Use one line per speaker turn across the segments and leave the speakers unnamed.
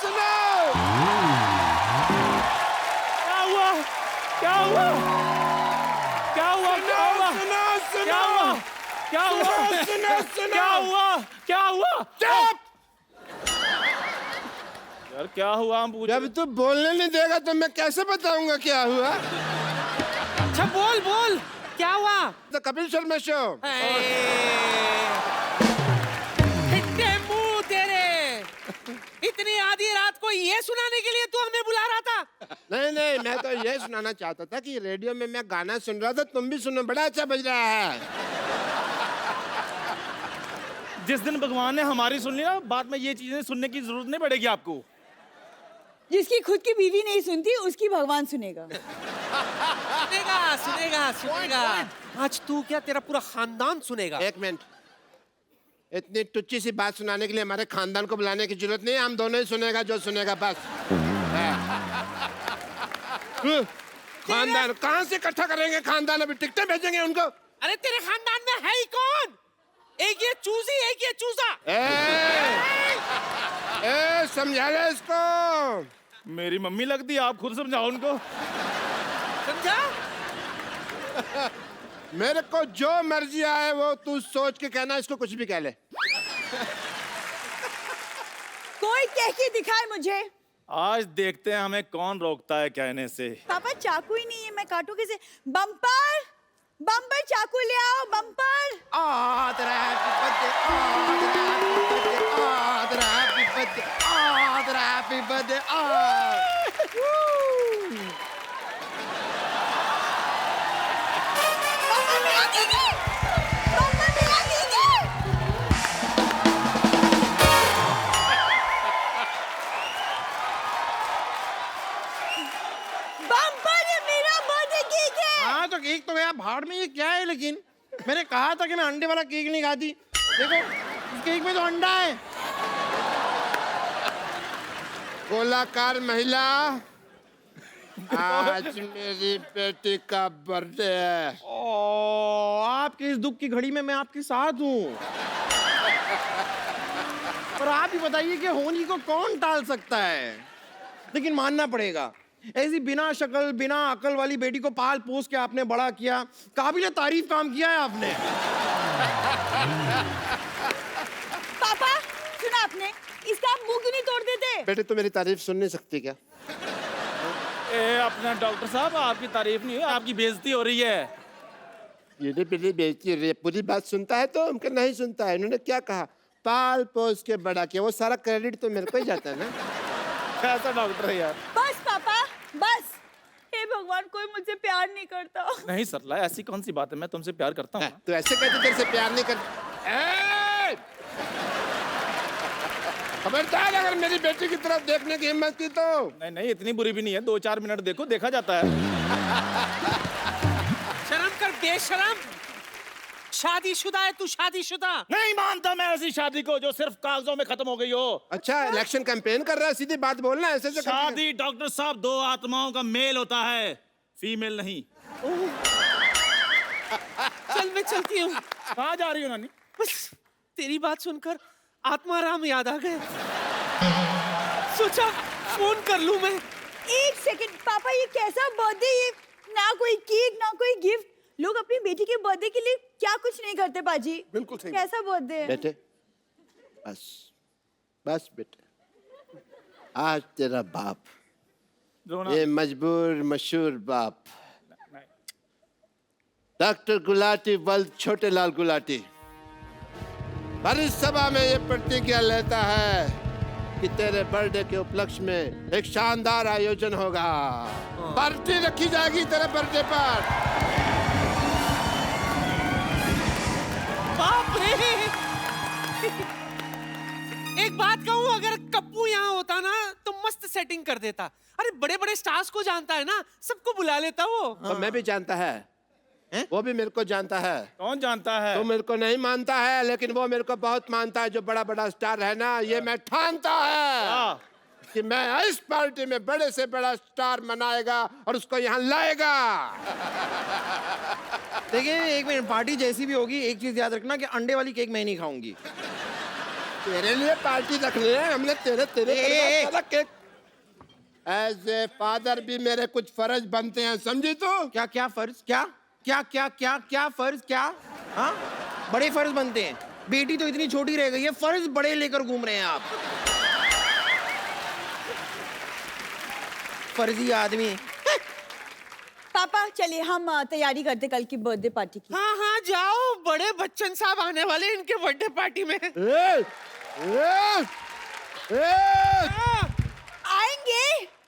सुनो।
क्या हुआ? क्या हुआ? क्या हुआ? क्या हुआ?
सुनो सुनो
क्या हुआ? क्या हुआ?
सुनो सुनो।
क्या हुआ? क्या हुआ?
चुप।
यार क्या हुआ? हम पूछ
जब तू बोलने नहीं देगा तो मैं कैसे बताऊंगा क्या हुआ?
अच्छा बोल बोल, क्या हुआ?
तो कपिल शर्मा शो।
फिट्टे मुंह तेरे, इतनी आधी रात को ये सुनाने के लिए तू हमें बुला रहा था?
नहीं नहीं, मैं तो ये सुनाना चाहता था कि रेडियो में मैं गाना सुन रहा था, तुम भी सुनो, बड़ा अच्छा बज रहा है।
जिस दिन भगवान ने हमारी सुन लिया, बाद में ये चीजें सुनने की जरूरत नहीं पड़ेगी आपको।
जिसकी खुद की बीवी नहीं सुनती उसकी भगवान सुनेगा।
सुनेगा सुनेगा सुनेगा। आज तू क्या, तेरा पूरा खानदान सुनेगा।
एक मिनट, इतनी टुच्ची सी बात सुनाने के लिए हमारे खानदान को बुलाने की जरूरत नहीं है, हम दोनों ही सुनेगा जो सुनेगा बस। खानदान कहाँ से इकट्ठा करेंगे? खानदान अभी टिकटें भेजेंगे उनको।
अरे तेरे खानदान में है ही कौन? एक ये चूजी, एक ये चूजा।
ए, समझा ले इसको।
मेरी मम्मी लगती है, आप खुद समझाओ उनको।
समझा?
मेरे को जो मर्जी आए वो तू सोच के कहना, इसको कुछ भी कह ले।
कोई कह के दिखाए मुझे।
आज देखते हैं हमें कौन रोकता है कहने से।
पापा चाकू ही नहीं है, मैं काटू कैसे? बम्पर, बम्पर चाकू ले आओ, बम्पर।
तेरा हैप्पी बर्थडे, तेरा हैप्पी बर्थडे, तेरा हैप्पी बर्थडे।
बम्पर मिला दीजिए, बम्पर मिला दीजिए। बम्पर ने मेरा बर्थडे केक है।
हाँ तो केक तो गया भाड़ में, ये क्या है? लेकिन मैंने कहा था कि मैं अंडे वाला केक नहीं खाती। देखो इस केक में तो अंडा है।
गोलाकार महिला, आज मेरी बेटी का बर्थडे है।
ओ, आपके इस दुख की घड़ी में मैं आपके साथ हूँ। पर आप ही बताइए कि होनी को कौन टाल सकता है? लेकिन मानना पड़ेगा, ऐसी बिना शक्ल बिना अकल वाली बेटी को पाल पोस के आपने बड़ा किया, काबिल तारीफ काम किया है आपने।
पापा सुना आपने, इसका आप मुंह क्यों नहीं तोड़ देते?
बेटे तू मेरी तारीफ सुन नहीं सकती क्या?
अपना डॉक्टर साहब, आपकी तारीफ नहीं है, आपकी बेइज्जती हो रही है।
ये मेरी बेइज्जती हो रही है। पूरी बात सुनता है तो उनका नहीं सुनता है। इन्होंने क्या कहा? पाल पोस के बड़ा किया, वो सारा क्रेडिट तो मेरे को ही जाता है ना।
कैसा डॉक्टर है यार।
बस पापा बस। हे भगवान, कोई मुझसे प्यार नहीं करता।
नहीं सरला, ऐसी कौन सी बात है, मैं तुमसे प्यार करता हूँ।
तो ऐसे कहते तेरे से प्यार नहीं कर। खबरदार, अगर मेरी बेटी की तरफ देखने की हिम्मत की तो।
नहीं नहीं, इतनी बुरी भी नहीं है, 2-4 मिनट देखो, देखा जाता है।
शर्म कर बेशरम, शादीशुदा है तू, शादीशुदा।
नहीं मानता मैं ऐसी शादी को जो सिर्फ कागजों में खत्म हो गई हो।
अच्छा, इलेक्शन कैंपेन कर रहा है, सीधी बात बोलना, ऐसे से
शादी डॉक्टर साहब 2 आत्माओं का मेल होता है, फीमेल नहीं।
चल मैं चलती हूँ।
कहाँ जा रही हो नानी?
बस तेरी बात सुनकर आत्माराम याद आ गए, सोचा फोन कर लूं मैं।
एक सेकंड पापा, ये कैसा बर्थडे? ये ना कोई केक ना कोई गिफ्ट। लोग अपनी बेटी के बर्थडे के लिए क्या कुछ नहीं करते बाजी।
बिल्कुल सही।
कैसा बर्थडे है?
बेटे बस बस बेटे, आज तेरा बाप, ये मजबूर मशहूर बाप डॉक्टर गुलाटी वल्द छोटे लाल गुलाटी भरी सभा में ये प्रतिज्ञा लेता है कि तेरे बर्थडे के उपलक्ष्य में एक शानदार आयोजन होगा। पार्टी रखी जाएगी तेरे बर्थडे पर।
बाप रे! एक बात कहूं, अगर कप्पू यहाँ होता ना तो मस्त सेटिंग कर देता। अरे बड़े बड़े स्टार्स को जानता है ना, सबको बुला लेता वो।
तो मैं भी जानता है, वो भी मेरे को जानता है।
कौन जानता है?
तो मेरे को नहीं मानता है, लेकिन वो मेरे को बहुत मानता है। जो बड़ा बड़ा स्टार है ना, ये मैं ठानता है कि मैं इस पार्टी में बड़े से बड़ा स्टार मनाएगा और उसको यहाँ लाएगा।
देखिए एक मिनट, पार्टी जैसी भी होगी एक चीज याद रखना कि अंडे वाली केक मैं नहीं खाऊंगी।
तेरे लिए पार्टी रख ले हमने तेरे तेरे परिवार का केक। एज ए फादर भी मेरे कुछ फर्ज बनते हैं, समझी तू?
क्या क्या फर्ज? क्या क्या क्या क्या क्या फर्ज? क्या? हाँ, बड़े फर्ज बनते हैं। बेटी तो इतनी छोटी रह गई है, फर्ज बड़े लेकर घूम रहे हैं आप। फर्जी आदमी।
पापा चलिए हम तैयारी करते कल की बर्थडे पार्टी की।
हाँ हाँ जाओ, बड़े बच्चन साहब आने वाले इनके बर्थडे पार्टी में।
आएंगे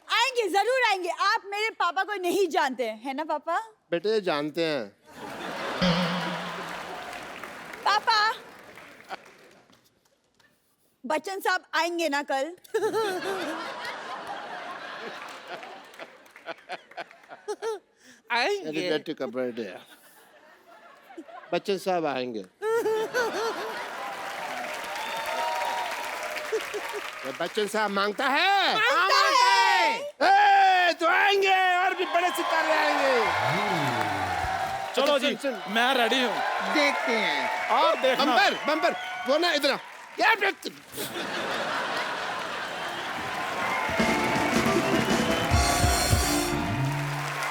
आएंगे जरूर आएंगे। आप मेरे पापा को नहीं जानते हैं, है ना पापा?
बेटे जानते हैं।
पापा बच्चन साहब आएंगे ना कल?
मेरी
आएंगे।
बेटी का बर्थडे है, बच्चन साहब आएंगे। ये बच्चन साहब मांगता है, तो आएंगे और भी बड़े सितारे आएंगे।
चलो
सुन,
जी,
सुन।
मैं रेडी हूँ।
देखते हैं।
और देखना।
बम्पर बम्पर वो ना इधर आओ। क्या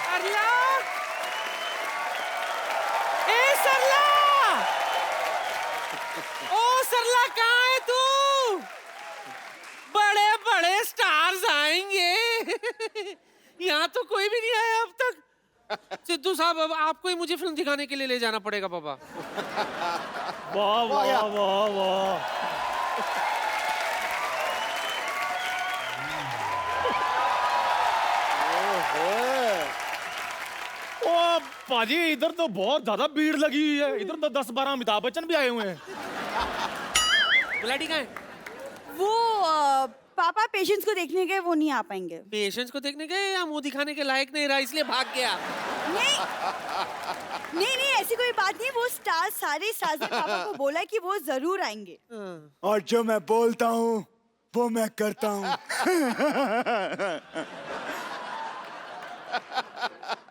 सरला, ए सरला, ओ सरला कहाँ है तू? बड़े बड़े स्टार्स आएंगे। यहाँ तो कोई भी नहीं आया अब तक। सिद्धू साहब अब आपको ही मुझे फिल्म दिखाने के लिए ले जाना पड़ेगा पापा।
वाह वाह वाह वाह। ओ पाजी, इधर तो बहुत ज्यादा भीड़ लगी हुई है। इधर तो 10-12 अमिताभ बच्चन भी आए हुए हैं।
बुलाटी कहाँ है?
वो पापा पेशेंट्स को देखने गए, वो नहीं आ पाएंगे।
पेशेंट्स को देखने गए या मुंह दिखाने के लायक नहीं रहा इसलिए भाग गया?
नहीं नहीं नहीं ऐसी कोई बात नहीं। वो स्टार सारे स्टार्स ने पापा को बोला कि वो जरूर आएंगे।
और जो मैं बोलता हूँ वो मैं करता हूँ।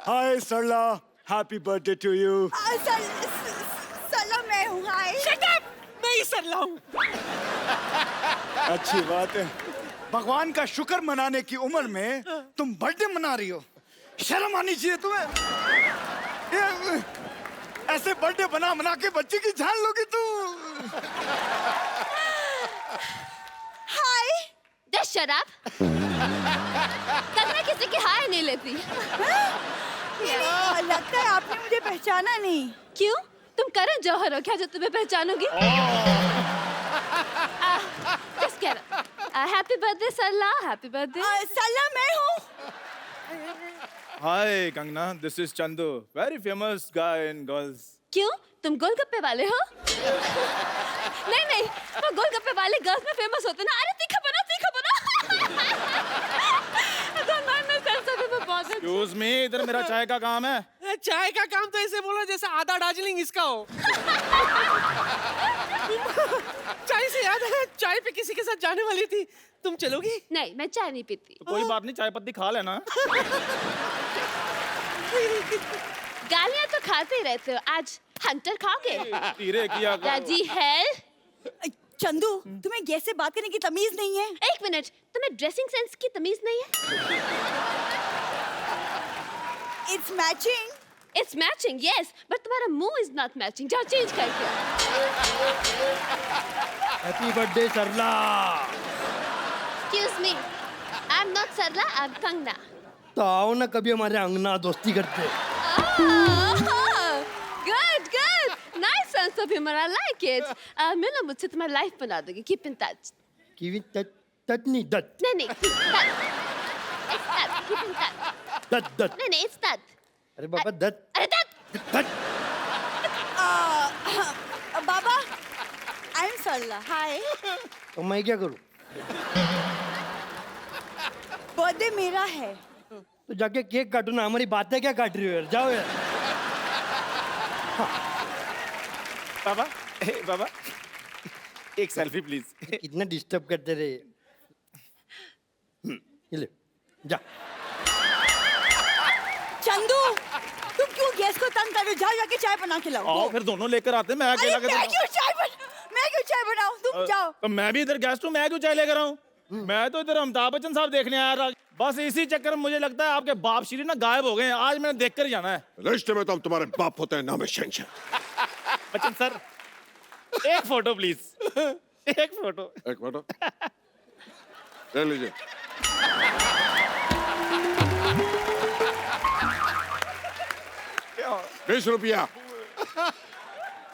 हाय सरला, हैप्पी बर्थडे टू यू।
सला मैं हूँ। हाय।
मैं ही सरला हूँ।
अच्छी बात है। भगवान का शुक्र मनाने की उम्र में तुम बर्थडे मना रही हो, शर्म आनी चाहिए तुम्हें। ये ऐसे बर्थडे बना मना के बच्चे की जान लोगी तू।
हाय।
Just shut up. तब मैं किसी की हाय नहीं लेती।
नहीं, लगता है आपने मुझे पहचाना नहीं।
क्यों? तुम करण जौहर हो क्या जो तुम्हें पहचानोगी? Just get up. Happy birthday सरला, happy birthday.
सला मैं हूँ।
Hi Kangana, this is Chandu, very famous guy in girls.
क्यों? तुम गोलगप्पे वाले हो? नहीं नहीं, वो गोलगप्पे वाले गर्ल्स में फेमस होते ना। अरे तीखा बना, तीखा बना। Don't mind myself, सभी में बहुत अच्छा।
एक्सक्यूज मी, इधर मेरा चाय का काम है।
चाय का काम तो ऐसे बोलो जैसे आधा दार्जिलिंग इसका हो। चाय से याद है, चाय पे किसी के साथ जाने वाली थी, तुम चलोगी?
नहीं, मैं चाय नहीं पीती।
तो कोई बात नहीं, चाय पत्ती खा लेना।
गालियाँ तो खाते ही रहते हो, आज हंटर खाओगे?
धीरे किया करो।
राजी हेल।
चंदू तुम्हें कैसे बात करने की तमीज नहीं है?
एक मिनट, तुम्हें ड्रेसिंग सेंस की तमीज नहीं है?
It's matching.
It's matching, yes, but तुम्हारा मुंह is not matching. जाओ चेंज करके।
Happy birthday Sarla.
Excuse me, I'm not Sarla, I'm Kangana.
तो आओ ना कभी हमारे अंगना दोस्ती करते।
Good, good, nice sense of humor, I like it. मिलो मुझसे, तुम्हारी लाइफ बना दोगी। Keep in touch.
कीवी तत नहीं दत
नहीं नहीं, touch. It's that. Keep in touch.
दत
नहीं नहीं, it's that.
अरे बाबा दत
अरे that.
Dutt.
Baba I am सरला। हाय।
तो मैं क्या करूं?
बर्थडे मेरा है।
तो जाके केक काटो ना, हमारी बातें क्या काट रही हो यार, जाओ यार।
बाबा, बाबा, एक सेल्फी प्लीज।
कितना डिस्टर्ब करते रहे। ये ले जा।
चंदू तुम क्यों गैस को तंग कर रहे हो? जाओ जाके चाय बना के लाओ।
आओ फिर दोनों लेकर आते हैं, मैं
अरे
अकेला
मैं
कैसे?
क्यों चाय बनाऊं? तुम जाओ।
तो मैं भी इधर गेस्ट हूँ, मैं क्यों चाय लेकर आऊँ? मैं तो इधर अमिताभ बच्चन साहब देखने आया था। बस इसी चक्कर में मुझे लगता है आपके बाप श्री ना गायब हो गए हैं। आज मैंने देख कर ही जाना है।
रिश्ते में तो हम तुम्हारे बाप होते हैं, नाम है शहंशाह।
बच्चन सर, एक फोटो प्लीज। एक फोटो।
एक फोटो ले लीजिए। ₹20,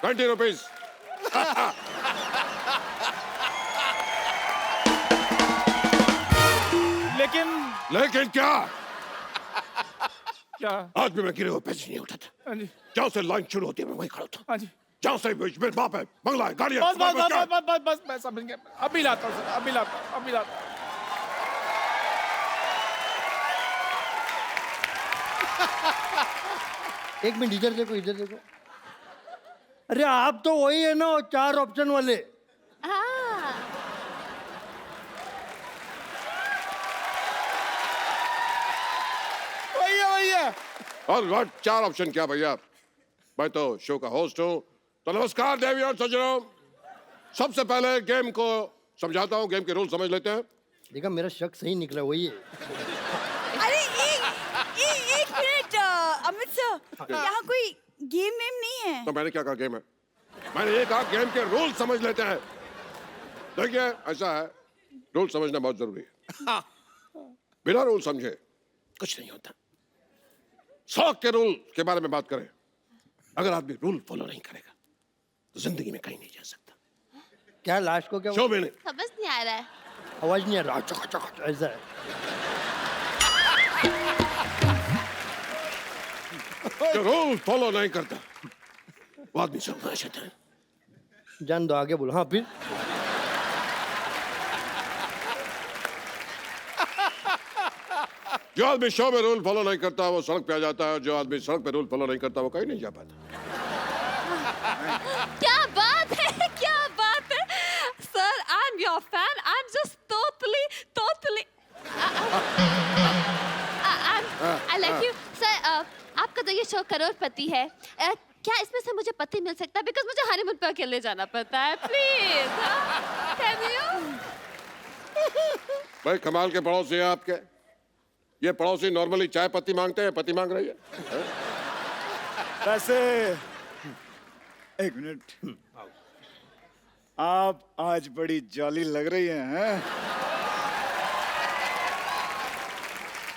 20 रुपीज। लेकिन क्या?
क्या?
आज भी मैं गिरे हुए पैसे नहीं उठाता।
हाँ जी।
जहाँ से लाइन शुरू होती है मैं वहीं खड़ा था।
हाँ जी।
जहाँ से मेरे बाप है, बंगला है, गाड़ी है।
बस बस
तुम्हारे पास क्या है?
बस बस बस मैं समझ गया। अभी लाता हूँ सर, अभी लाता हूँ, अभी लाता हूँ।
एक मिनट इधर देखो, इधर देखो। अरे आप तो वही है ना, वो 4 ऑप्शन वाले।
हाँ।
भैया
और व्हाट 4 ऑप्शन क्या भैया? मैं तो शो का होस्ट हूँ। तो नमस्कार देवी और सज्जनों, सबसे पहले गेम को समझाता हूँ। गेम के रूल समझ लेते हैं।
देखा, मेरा शक सही निकला, वही है।
अरे एक मिनट अमित सर, यहाँ कोई गेम वेम नहीं है।
तो मैंने क्या कहा गेम है? मैंने ये कहा गेम के रूल समझ लेते हैं। देखिए ऐसा है, रूल समझना बहुत जरूरी है। बिना रूल समझे कुछ नहीं होता। 100 के रूल के बारे में बात करें, अगर आदमी रूल फॉलो नहीं करेगा तो जिंदगी में कहीं नहीं जा सकता।
क्या लास्ट को क्या
शो में नहीं।
समझ नहीं आ रहा है।
आवाज नहीं आ रहा, चक चक ऐसा है।
जो रूल फॉलो नहीं करता वो आदमी सर्वनाश है।
जान दो, आगे बोलो। हाँ फिर
जो आदमी शो में रूल फॉलो नहीं करता वो सड़क पे आ जाता है। जो आदमी सड़क पे रूल फॉलो नहीं करता वो कहीं नहीं जा पाता।
क्या बात है, क्या बात है sir. I am your fan. I am just totally I like you sir. आपका तो ये शो करोड़पति है, क्या इसमें से मुझे पति मिल सकता है? बिकॉज मुझे हनीमून पे अकेले जाना पड़ता है। Please can you?
भाई कमाल के पड़ोसी है आपके। ये पड़ोसी नॉर्मली चाय पत्ती मांगते हैं, पति मांग रही है।
वैसे एक मिनट, आप आज बड़ी जॉली लग रही हैं।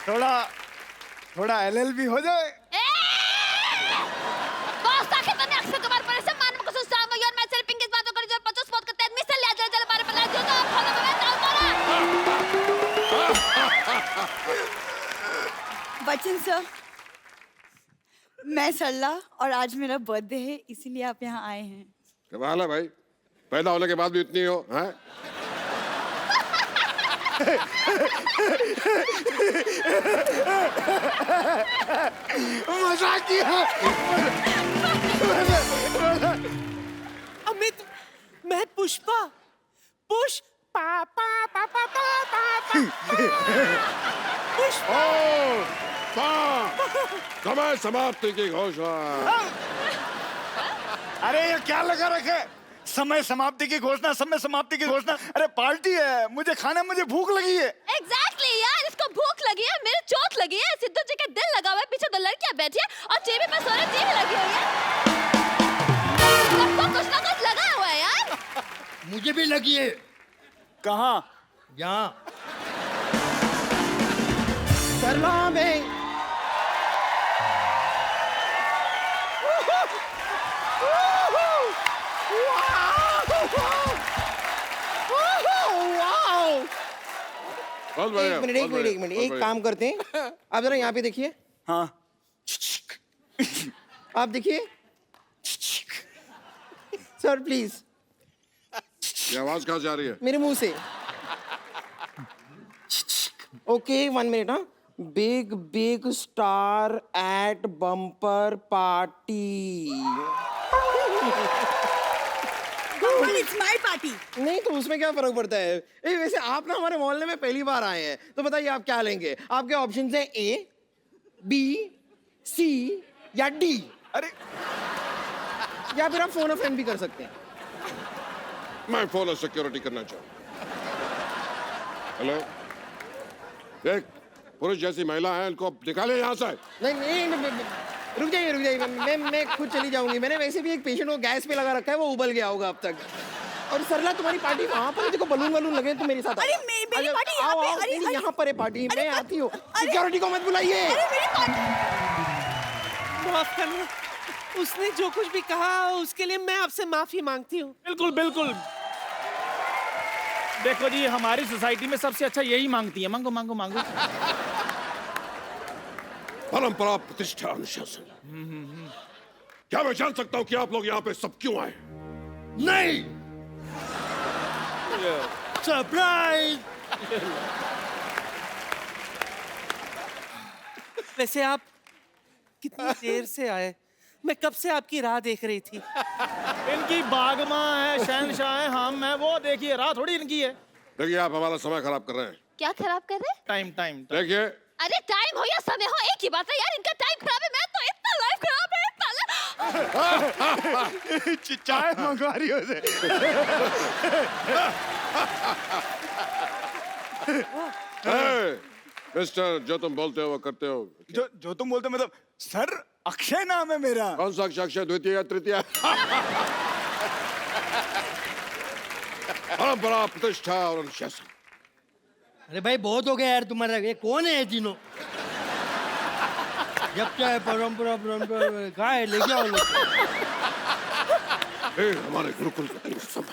थोड़ा LLB हो जाए।
बॉस आके तने अक्सर कबार पर से मान को सुस्ता में यार मैं सिर्फ पिंकिस बातों करी जो 50 स्पॉट करते आदमी से ले जा चल बारे पर जो तो फॉलो में डाल मारा।
बच्चन सर, मैं सरला और आज मेरा बर्थडे है, इसीलिए आप यहाँ आए हैं।
कमाल है भाई, पैदा होने के बाद भी इतनी हो हैं?
मजाक किया।
अमित, मैं पुष्पा। पुष्पा पा पा पा पा पा पुष्पा।
समय समाप्ति की घोषणा।
अरे ये क्या लगा रखे? समय समाप्ति की घोषणा, समय समाप्ति की घोषणा। अरे पार्टी है, मुझे खाना, मुझे भूख लगी है।
एग्जैक्टली यार, इसको भूख लगी है, मेरे चोट लगी है, सिद्धू जी के दिल लगा हुआ है, पीछे 2 लड़कियां बैठी है और टीवी पे सो रही, टीवी लगी हुई है। सबको कुछ ना कुछ लगा हुआ है यार।
मुझे भी लगी है।
कहाँ?
यहाँ
सरला में
बहुत बढ़िया,
एक मिनट
बहुत बढ़िया,
एक
बहुत
एक
बढ़िया।
काम करते हैं, आप जरा यहाँ पे देखिए।
हाँ।
आप देखिए सर, प्लीज।
ये आवाज कहाँ से आ रही है?
मेरे मुंह से। Okay 1 minute. हाँ, big star at bumper party.
It's my party.
नहीं तो उसमें क्या फर्क पड़ता है? वैसे आप ना हमारे मोहल्ले में पहली बार आए हैं, तो बताइए आप क्या लेंगे? आपके ऑप्शन हैं A, B, C या D।
अरे
या फिर आप फोन ऑफ फ्रेंड भी कर सकते हैं।
मैं फोन और सिक्योरिटी करना चाहूँ। हेलो, एक पुरुष जैसी महिला है, इनको निकाले यहाँ से।
नहीं, रुक जाइए, मैं खुद चली जाऊंगी। मैंने वैसे भी एक पेशेंट को गैस पे लगा रखा है, वो उबल गया होगा अब तक। और सरला, तुम्हारी पार्टी वहाँ पर है, देखो बलून वलून लगे, तुम मेरे साथ
अरे मेरी पार्टी यहाँ पे, अरे
यहाँ पर है पार्टी, मैं आती हूँ। सिक्योरिटी को मत बुलाइए।
अरे मेरी पार्टी।
माफ करना, उसने जो कुछ भी कहा उसके लिए मैं आपसे माफी मांगती हूँ।
बिल्कुल बिल्कुल। देखो जी, हमारी सोसाइटी में सबसे अच्छा यही मांगती है, मांगो मांगो मांगो।
परंपरा, प्रतिष्ठा, अनुशासन। क्या मैं जान सकता हूँ कि आप लोग यहाँ पे सब क्यों आए?
नहीं, सरप्राइज।
वैसे आप कितनी देर से आए? मैं कब से आपकी राह देख रही थी।
इनकी बागमां है, शहनशाह है, हम है, वो देखिए राह थोड़ी इनकी है।
देखिए, आप हमारा समय खराब कर रहे हैं।
क्या खराब कर रहे हैं?
Time time.
देखिए,
अरे टाइम हो या समय हो, एक ही बात है यार। इनका टाइम खराब है, मैं तो इतना लाइफ खराब है,
चाय मंगवा रही हो उसे।
मिस्टर, जो तुम बोलते हो वो करते हो।
जो तुम बोलते हो, मतलब सर अक्षय नाम है मेरा।
कौन सा अक्षय, द्वितीय या तृतीय? परंपरा, प्रतिष्ठा और अनुशासन।
अरे भाई बहुत हो गया यार तुम्हारा, ये कौन है ये तीनों? जब चाहे परंपरा परंपरा, कहाँ है, लेके आओ लोग।
हमारे गुरुकुल का तीन स्तंभ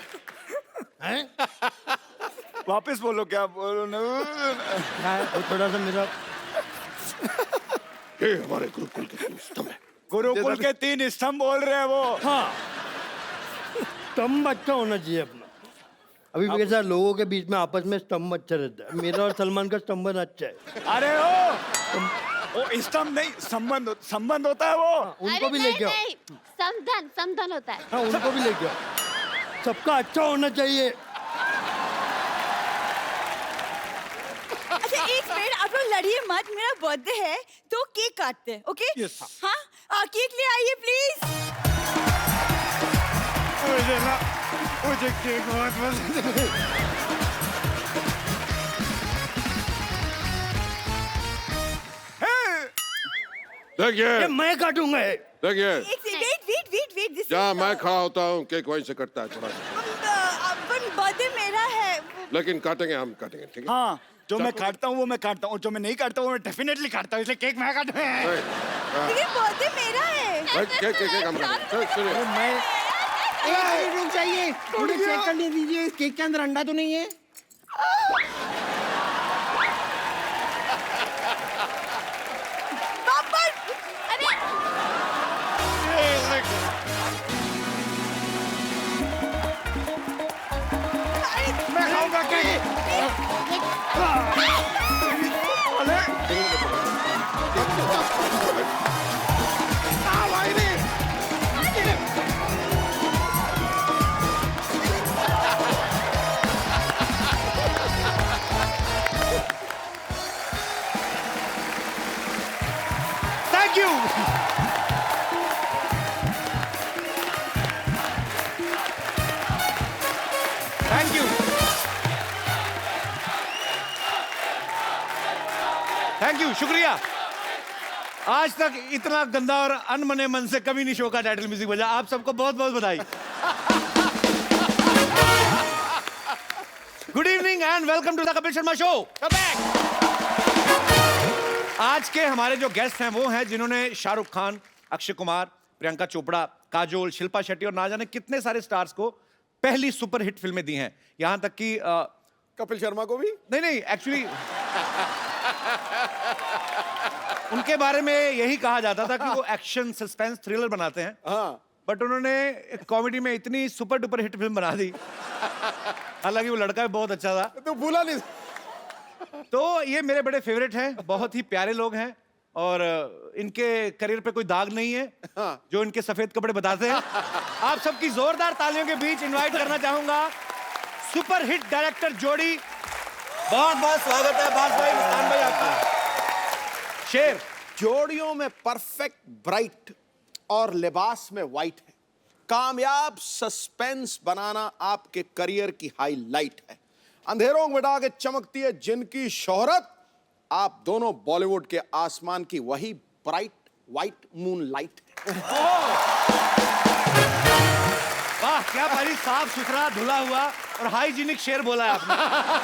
हैं?
वापस बोलो, क्या बोलो ना।
हाँ, वो थोड़ा सा मेरा
हमारे गुरुकुल के तीन स्तंभ है।
गुरुकुल के 3 स्तंभ बोल रहे हैं वो।
हाँ, स्तंभ अच्छा होना चाहिए अपना। अभी भी कैसा लोगों के बीच में आपस में स्तंभ अच्छा रहता है। मेरा और सलमान का स्तंभन अच्छा है।
अरे वो स्तंभ नहीं, संबंध होता है वो।
उनको भी लेके आओ।
नहीं, समधन समधन होता है।
हाँ, उनको भी लेके आओ। सबका अच्छा होना चाहिए।
अच्छा एक मिनट, आप लोग लड़िए मत, मेरा बर्थडे है तो केक काटते हैं, ओके?
Yes.
हाँ, केक ले आइए प्लीज।
मुझे केक बहुत पसंद है।
देखिए,
ये मैं काटूंगा ये।
देखिए,
वेट, दिस
जहाँ मैं खड़ा होता हूँ केक वहीं से कटता है थोड़ा सा।
बर्थडे मेरा है।
लेकिन काटेंगे, हम काटेंगे, ठीक है?
हाँ, जो मैं काटता हूँ वो मैं काटता हूँ, जो मैं नहीं काटता हूँ वो मैं डेफिनेटली काटता हूँ, इसलिए केक मैं काटूंगा।
लेकिन बर्थडे मेरा है।
केक हम काटेंगे। सुनिए,
एक रुक जाइए, थोड़ी चेक करने दीजिए, केक के अंदर अंडा तो नहीं है?
पापा,
अरे
मैं खाऊंगा cake.
Thank you. Thank you. Thank you, शुक्रिया। आज तक इतना गंदा और अनमने मन से कभी नहीं शो का टाइटल म्यूजिक बजा। आप सबको बहुत बहुत बधाई। Good evening and welcome to the Kapil Sharma show. आज के हमारे जो गेस्ट हैं वो हैं जिन्होंने शाहरुख खान, अक्षय कुमार, प्रियंका चोपड़ा, काजोल, शिल्पा शेट्टी और ना जाने कितने सारे स्टार्स को पहली सुपरहिट फिल्में दी हैं। यहां तक कि
कपिल शर्मा को भी?
नहीं, एक्चुअली उनके बारे में यही कहा जाता था कि वो एक्शन, सस्पेंस, थ्रिलर बनाते हैं।
हाँ।
बट उन्होंने कॉमेडी में इतनी सुपर डुपर हिट फिल्म बना दी। हालांकि वो लड़का भी बहुत अच्छा था।
तो भूला नहीं।
तो ये मेरे बड़े फेवरेट हैं, बहुत ही प्यारे लोग हैं और इनके करियर पे कोई दाग नहीं है।
हाँ।
जो इनके सफेद कपड़े बताते हैं। आप सबकी जोरदार तालियों के बीच इनवाइट करना चाहूंगा सुपर हिट डायरेक्टर जोड़ी। बहुत बहुत स्वागत है बास भाई, मुस्कान भाई आपका। शेर,
जोड़ियों में परफेक्ट ब्राइट और लिबास में वाइट है। कामयाब सस्पेंस बनाना आपके करियर की हाईलाइट है। अंधेरों को मिटा के चमकती है जिनकी शोहरत, आप दोनों बॉलीवुड के आसमान की वही ब्राइट व्हाइट मून लाइट है।
वाह, क्या भारी साफ सुथरा धुला हुआ और हाइजीनिक शेर बोला है आपने।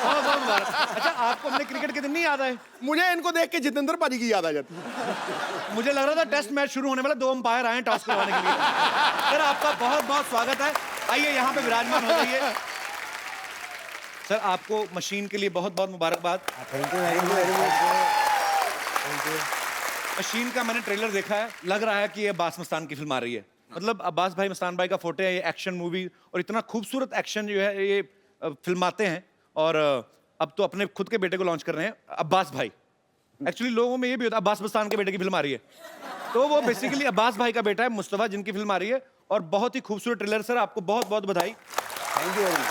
बहुत बहुत मुबारक। अच्छा, आपको अपने क्रिकेट के दिन नहीं याद आए?
मुझे इनको देख के जितेंद्र पाजी की याद आ जाती है।
मुझे लग रहा था टेस्ट मैच शुरू होने वाला, 2 अंपायर आए टॉस करवाने के लिए। सर, आपका बहुत बहुत स्वागत है। आइए यहाँ पे विराजमान हो जाइए। सर, आपको मशीन के लिए बहुत बहुत मुबारकबाद।
Thank you very much.
Machine का मैंने ट्रेलर देखा है, लग रहा है कि ये अब्बास मस्तान की फिल्म आ रही है। मतलब अब्बास भाई मस्तान भाई का फोटो है, ये एक्शन मूवी और इतना खूबसूरत एक्शन जो है ये फिल्माते हैं। और अब तो अपने खुद के बेटे को लॉन्च कर रहे हैं, अब्बास भाई। एक्चुअली लोगों में ये भी होता है अब्बास मस्तान के बेटे की फिल्म आ रही है, तो वो बेसिकली अब्बास भाई का बेटा है मुस्तफा, जिनकी फिल्म आ रही है। और बहुत ही खूबसूरत ट्रेलर। सर, आपको बहुत बहुत बधाई।
Thank you very much.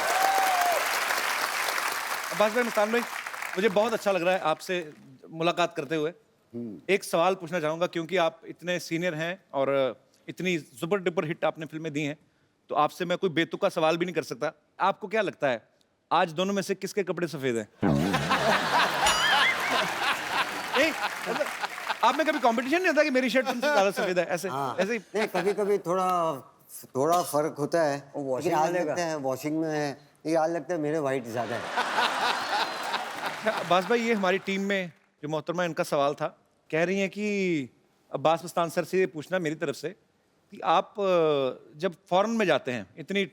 Abbas भाई मस्तान भाई, मुझे बहुत अच्छा लग रहा है आपसे मुलाकात करते हुए। एक सवाल पूछना चाहूंगा, क्योंकि आप इतने सीनियर हैं और इतनी सुपर डुपर हिट आपने फिल्में दी हैं, तो आपसे मैं कोई बेतुका सवाल भी नहीं कर सकता। आपको क्या लगता है आज दोनों में से किसके कपड़े सफेद हैं? नहीं, मतलब आप में कभी कंपटीशन नहीं होता कि मेरी शर्ट तुमसे ज्यादा सफेद है? ऐसे ऐसे ही?
नहीं, कभी कभी थोड़ा फर्क होता है, लेकिन आज लगता है वॉशिंग में है, ये आज लगता है मेरे वाइट ज्यादा है।
अब्बास भाई, ये हमारी टीम में जो मोहतरमा, इनका सवाल था। कह रही हैं कि अब्बास मस्तान सर से ये पूछना मेरी तरफ से कि आप जब फॉरेन में जाते हैं, इतनी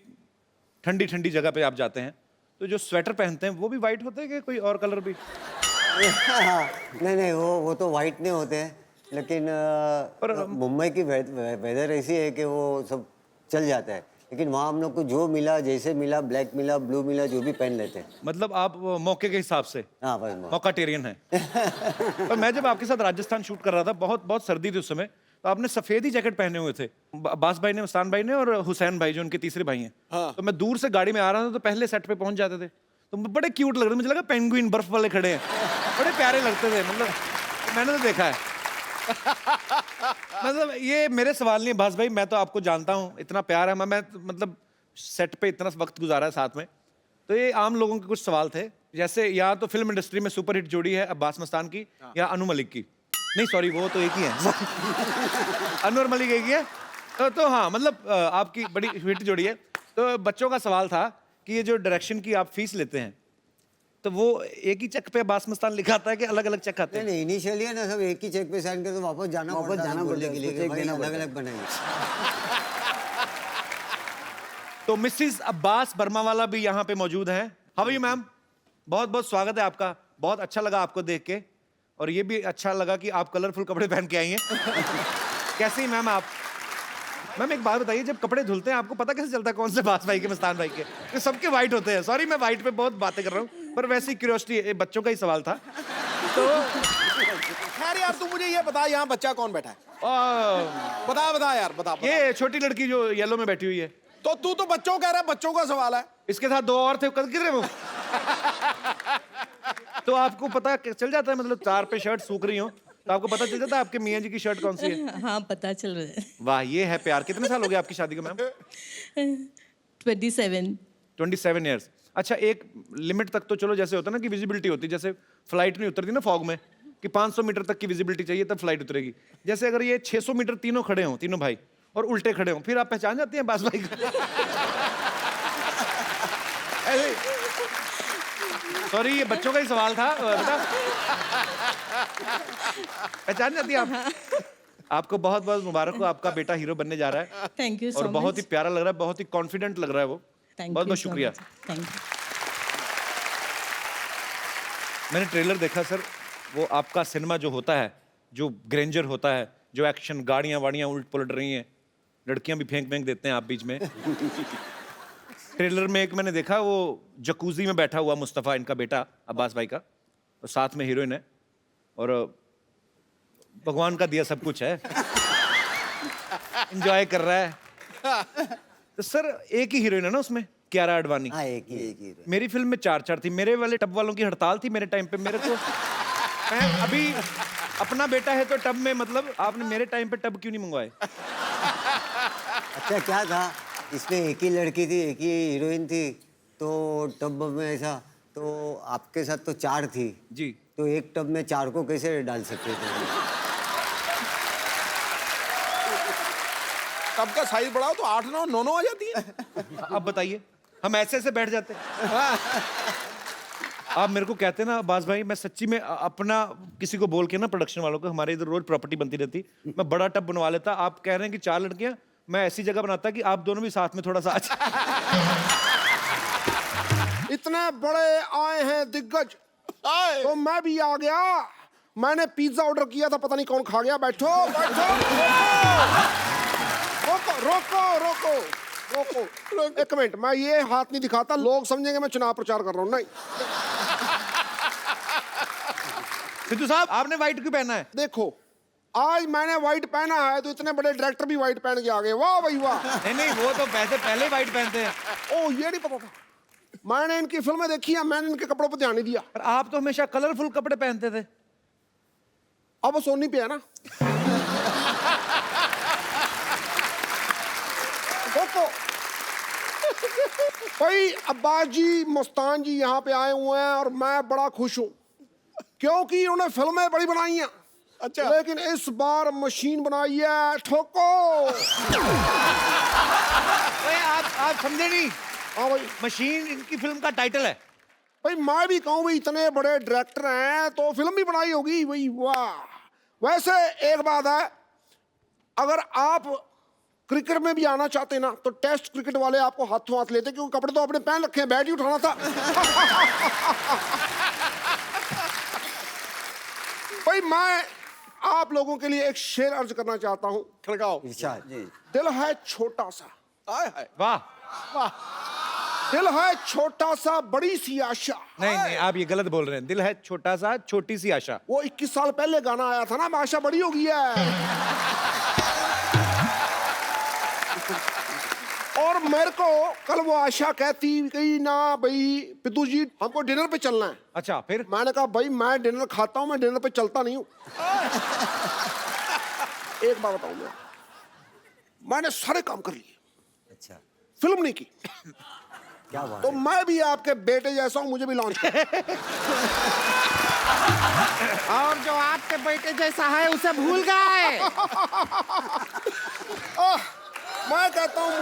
ठंडी ठंडी जगह पे आप जाते हैं, तो जो स्वेटर पहनते हैं वो भी वाइट होते हैं कि कोई और कलर भी?
नहीं, वो तो वाइट नहीं होते हैं, लेकिन मुंबई की वेदर ऐसी है कि वो सब चल जाता है। लेकिन वहाँ हम लोग को जो मिला, जैसे मिला, ब्लैक मिला, ब्लू मिला, जो भी पहन लेते हैं।
मतलब आप मौके के हिसाब से?
हाँ, बस
मौकाटेरियन है। पर मैं जब आपके साथ राजस्थान शूट कर रहा था, बहुत बहुत सर्दी थी उस समय, तो आपने सफेद ही जैकेट पहने हुए थे, अब्बास भाई ने, मस्तान भाई ने और हुसैन भाई जो उनके तीसरे भाई हैं। हाँ। तो मैं दूर से गाड़ी में आ रहा था तो पहले सेट पे पहुंच जाते थे, तो बड़े क्यूट लग रहे थे। मुझे लगा पेंगुइन बर्फ वाले खड़े हैं, बड़े प्यारे लगते थे। मतलब मैंने तो देखा है। मतलब ये मेरे सवाल नहीं है अब्बास भाई, मैं तो आपको जानता हूँ, इतना प्यार है। मैं मतलब सेट पे इतना वक्त गुजारा है साथ में, तो ये आम लोगों के कुछ सवाल थे। जैसे या तो फिल्म इंडस्ट्री में सुपरहिट जोड़ी है अब्बास मस्तान की या अनु मलिक की। नहीं सॉरी, वो तो एक ही है। अनु और मलिक एक ही है। तो हाँ, मतलब आपकी बड़ी हिट जोड़ी है। तो बच्चों का सवाल था कि ये जो डायरेक्शन की आप फीस लेते हैं, तो वो एक ही चेक पे अब्बास मस्तान लिखा आता है कि अलग अलग चेक आते हैं?
नहीं, इनिशियली है ना, सब एक ही चेक पे साइन करके वापस जाना पड़ता है बोलने के लिए कि भाई अलग अलग बनाएंगे।
तो मिसिस अब्बास बर्मावाला भी यहाँ पे मौजूद हैं। How are you ma'am? बहुत बहुत स्वागत है आपका। बहुत अच्छा लगा आपको देख के, और ये भी अच्छा लगा कि आप कलरफुल कपड़े पहन के आई हैं। कैसे हैं मैम आप? मैम एक बात बताइए, जब कपड़े धुलते हैं आपको पता कैसे चलता है कौन से अब्बास भाई के, मस्तान भाई के? ये सबके वाइट होते हैं। सॉरी, मैं वाइट पे बहुत बातें कर रहा हूँ, पर वैसी क्यूरियोसिटी, बच्चों का ही सवाल था। तो
खैर यार, तू मुझे ये बता, यहाँ बच्चा कौन बैठा है? बता यार, बता।
ये छोटी लड़की जो येलो में बैठी हुई है।
तो तू तो बच्चों कह रहा है, बच्चों का सवाल है।
इसके साथ 2 और थे, किधर है वो? तो आपको पता चल जाता है, मतलब 4 पे शर्ट सूख रही हो तो आपको पता चल जाता है आपके मियाँ जी की शर्ट कौन सी है?
हाँ, पता चल रहा है।
वाह, ये है प्यार। कितने साल हो गए आपकी शादी को मैम? 27 ईयर्स। अच्छा, एक लिमिट तक तो चलो, जैसे होता है ना कि विजिबिलिटी होती है, जैसे फ्लाइट नहीं उतरती ना फॉग में, कि 500 मीटर तक की विजिबिलिटी चाहिए तब फ्लाइट उतरेगी। जैसे अगर ये 600 मीटर तीनों खड़े हों, तीनों भाई, और उल्टे खड़े हों, फिर आप पहचान जाती हैं अब्बास भाई को? सॉरी, ये बच्चों का ही सवाल था बेटा। पहचान जाती हैं आप? आपको बहुत बहुत मुबारक हो, आपका बेटा हीरो बनने जा रहा है।
थैंक यू
और बहुत ही प्यारा लग रहा है, बहुत ही कॉन्फिडेंट लग रहा है वो। बहुत बहुत शुक्रिया।
Thank you.
मैंने ट्रेलर देखा सर, वो आपका सिनेमा जो होता है, जो ग्रेंजर होता है, जो एक्शन, गाड़ियां वाड़ियां उलट पलट रही हैं, लड़कियां भी फेंक देते हैं आप बीच में। ट्रेलर में एक मैंने देखा, वो जकूजी में बैठा हुआ मुस्तफा, इनका बेटा अब्बास भाई का, और साथ में हीरोइन है, और भगवान का दिया सब कुछ है, एंजॉय कर रहा है। तो सर एक ही हीरोइन है ना उसमें, कियारा आडवाणी?
हाँ, एक ही।
मेरी फिल्म में 4 थी। मेरे वाले टब वालों की हड़ताल थी मेरे टाइम पे। मेरे को, मैं अभी अपना बेटा है तो टब में, मतलब आपने मेरे टाइम पे टब क्यों नहीं मंगवाए?
अच्छा, क्या था? इसमें एक ही लड़की थी, एक ही हीरोइन थी, तो टब में ऐसा, तो आपके साथ तो 4 थी
जी।
तो एक टब में 4 को कैसे डाल सकते थे?
टब का साइज बढ़ाओ तो 8, 9, 9 आ जाती है।
अब बताइए, हम ऐसे ऐसे बैठ जाते हैं। आप मेरे को कहते ना अब्बास भाई, मैं सच्ची में अपना किसी को बोल के ना, प्रोडक्शन वालों को, हमारे इधर रोज प्रॉपर्टी बनती रहती, मैं बड़ा टब बनवा लेता। आप कह रहे हैं कि 4 लड़कियां, मैं ऐसी जगह बनाता कि आप दोनों भी साथ में थोड़ा सा
इतने बड़े आए हैं दिग्गज, तो मैं भी आ गया। मैंने पिज्जा ऑर्डर किया था, पता नहीं कौन खा गया। बैठो बैठो, रोको रोको रोको रोको, एक मिनट, मैं ये हाथ नहीं दिखाता, लोग समझेंगे मैं चुनाव प्रचार कर रहा हूँ। नहीं,
सिद्धू साहब आपने व्हाइट क्यों पहना है?
देखो आज मैंने व्हाइट पहना है तो इतने बड़े डायरेक्टर भी व्हाइट पहन के आ गए। वाह भाई वाह।
नहीं नहीं, वो तो पहले व्हाइट पहनते हैं।
ओ, ये नहीं पता था। मैंने इनकी फिल्में देखी हैं, मैंने इनके कपड़ों पर ध्यान नहीं दिया।
पर आप तो हमेशा कलरफुल कपड़े पहनते थे।
अब सोनी पे है ना। देखो भाई, अब्बास जी, मस्तान जी यहाँ पे आए हुए हैं और मैं बड़ा खुश हूँ क्योंकि उन्होंने फिल्में बड़ी बनाई हैं। अच्छा, लेकिन इस बार मशीन बनाई है ठोको।
आप समझे नहीं?
हाँ भाई,
मशीन इनकी फिल्म का टाइटल है।
भाई मैं भी कहूँ भाई, इतने बड़े डायरेक्टर हैं तो फिल्म भी बनाई होगी भाई। वाह। वैसे एक बात है, अगर आप क्रिकेट में भी आना चाहते ना तो टेस्ट क्रिकेट वाले आपको हाथों हाथ लेते, क्योंकि कपड़े तो आपने पहन रखे हैं, बैट ही उठाना था। भाई मैं आप लोगों के लिए एक शेर अर्ज करना चाहता हूँ। खड़काओ। दिल है छोटा सा,
वाह
वाह, दिल है छोटा सा बड़ी सी आशा।
नहीं नहीं, आप ये गलत बोल रहे हैं। दिल है छोटा सा छोटी सी आशा।
वो 21 साल पहले गाना आया था ना, आशा बड़ी हो गई है। और मेरे को कल वो आशा कहती कही ना, भाई पितू जी हमको डिनर पे चलना है।
अच्छा, फिर
मैंने कहा भाई मैं डिनर खाता हूँ, मैं डिनर पे चलता नहीं हूँ। एक बात बताऊँ, मैंने सारे काम कर लिए,
अच्छा,
फिल्म नहीं की।
क्या बात
तो
है?
मैं भी आपके बेटे जैसा हूँ, मुझे भी लॉन्च कर।
और जो आपके बेटे जैसा है उसे भूल गए।
मैं कहता हूँ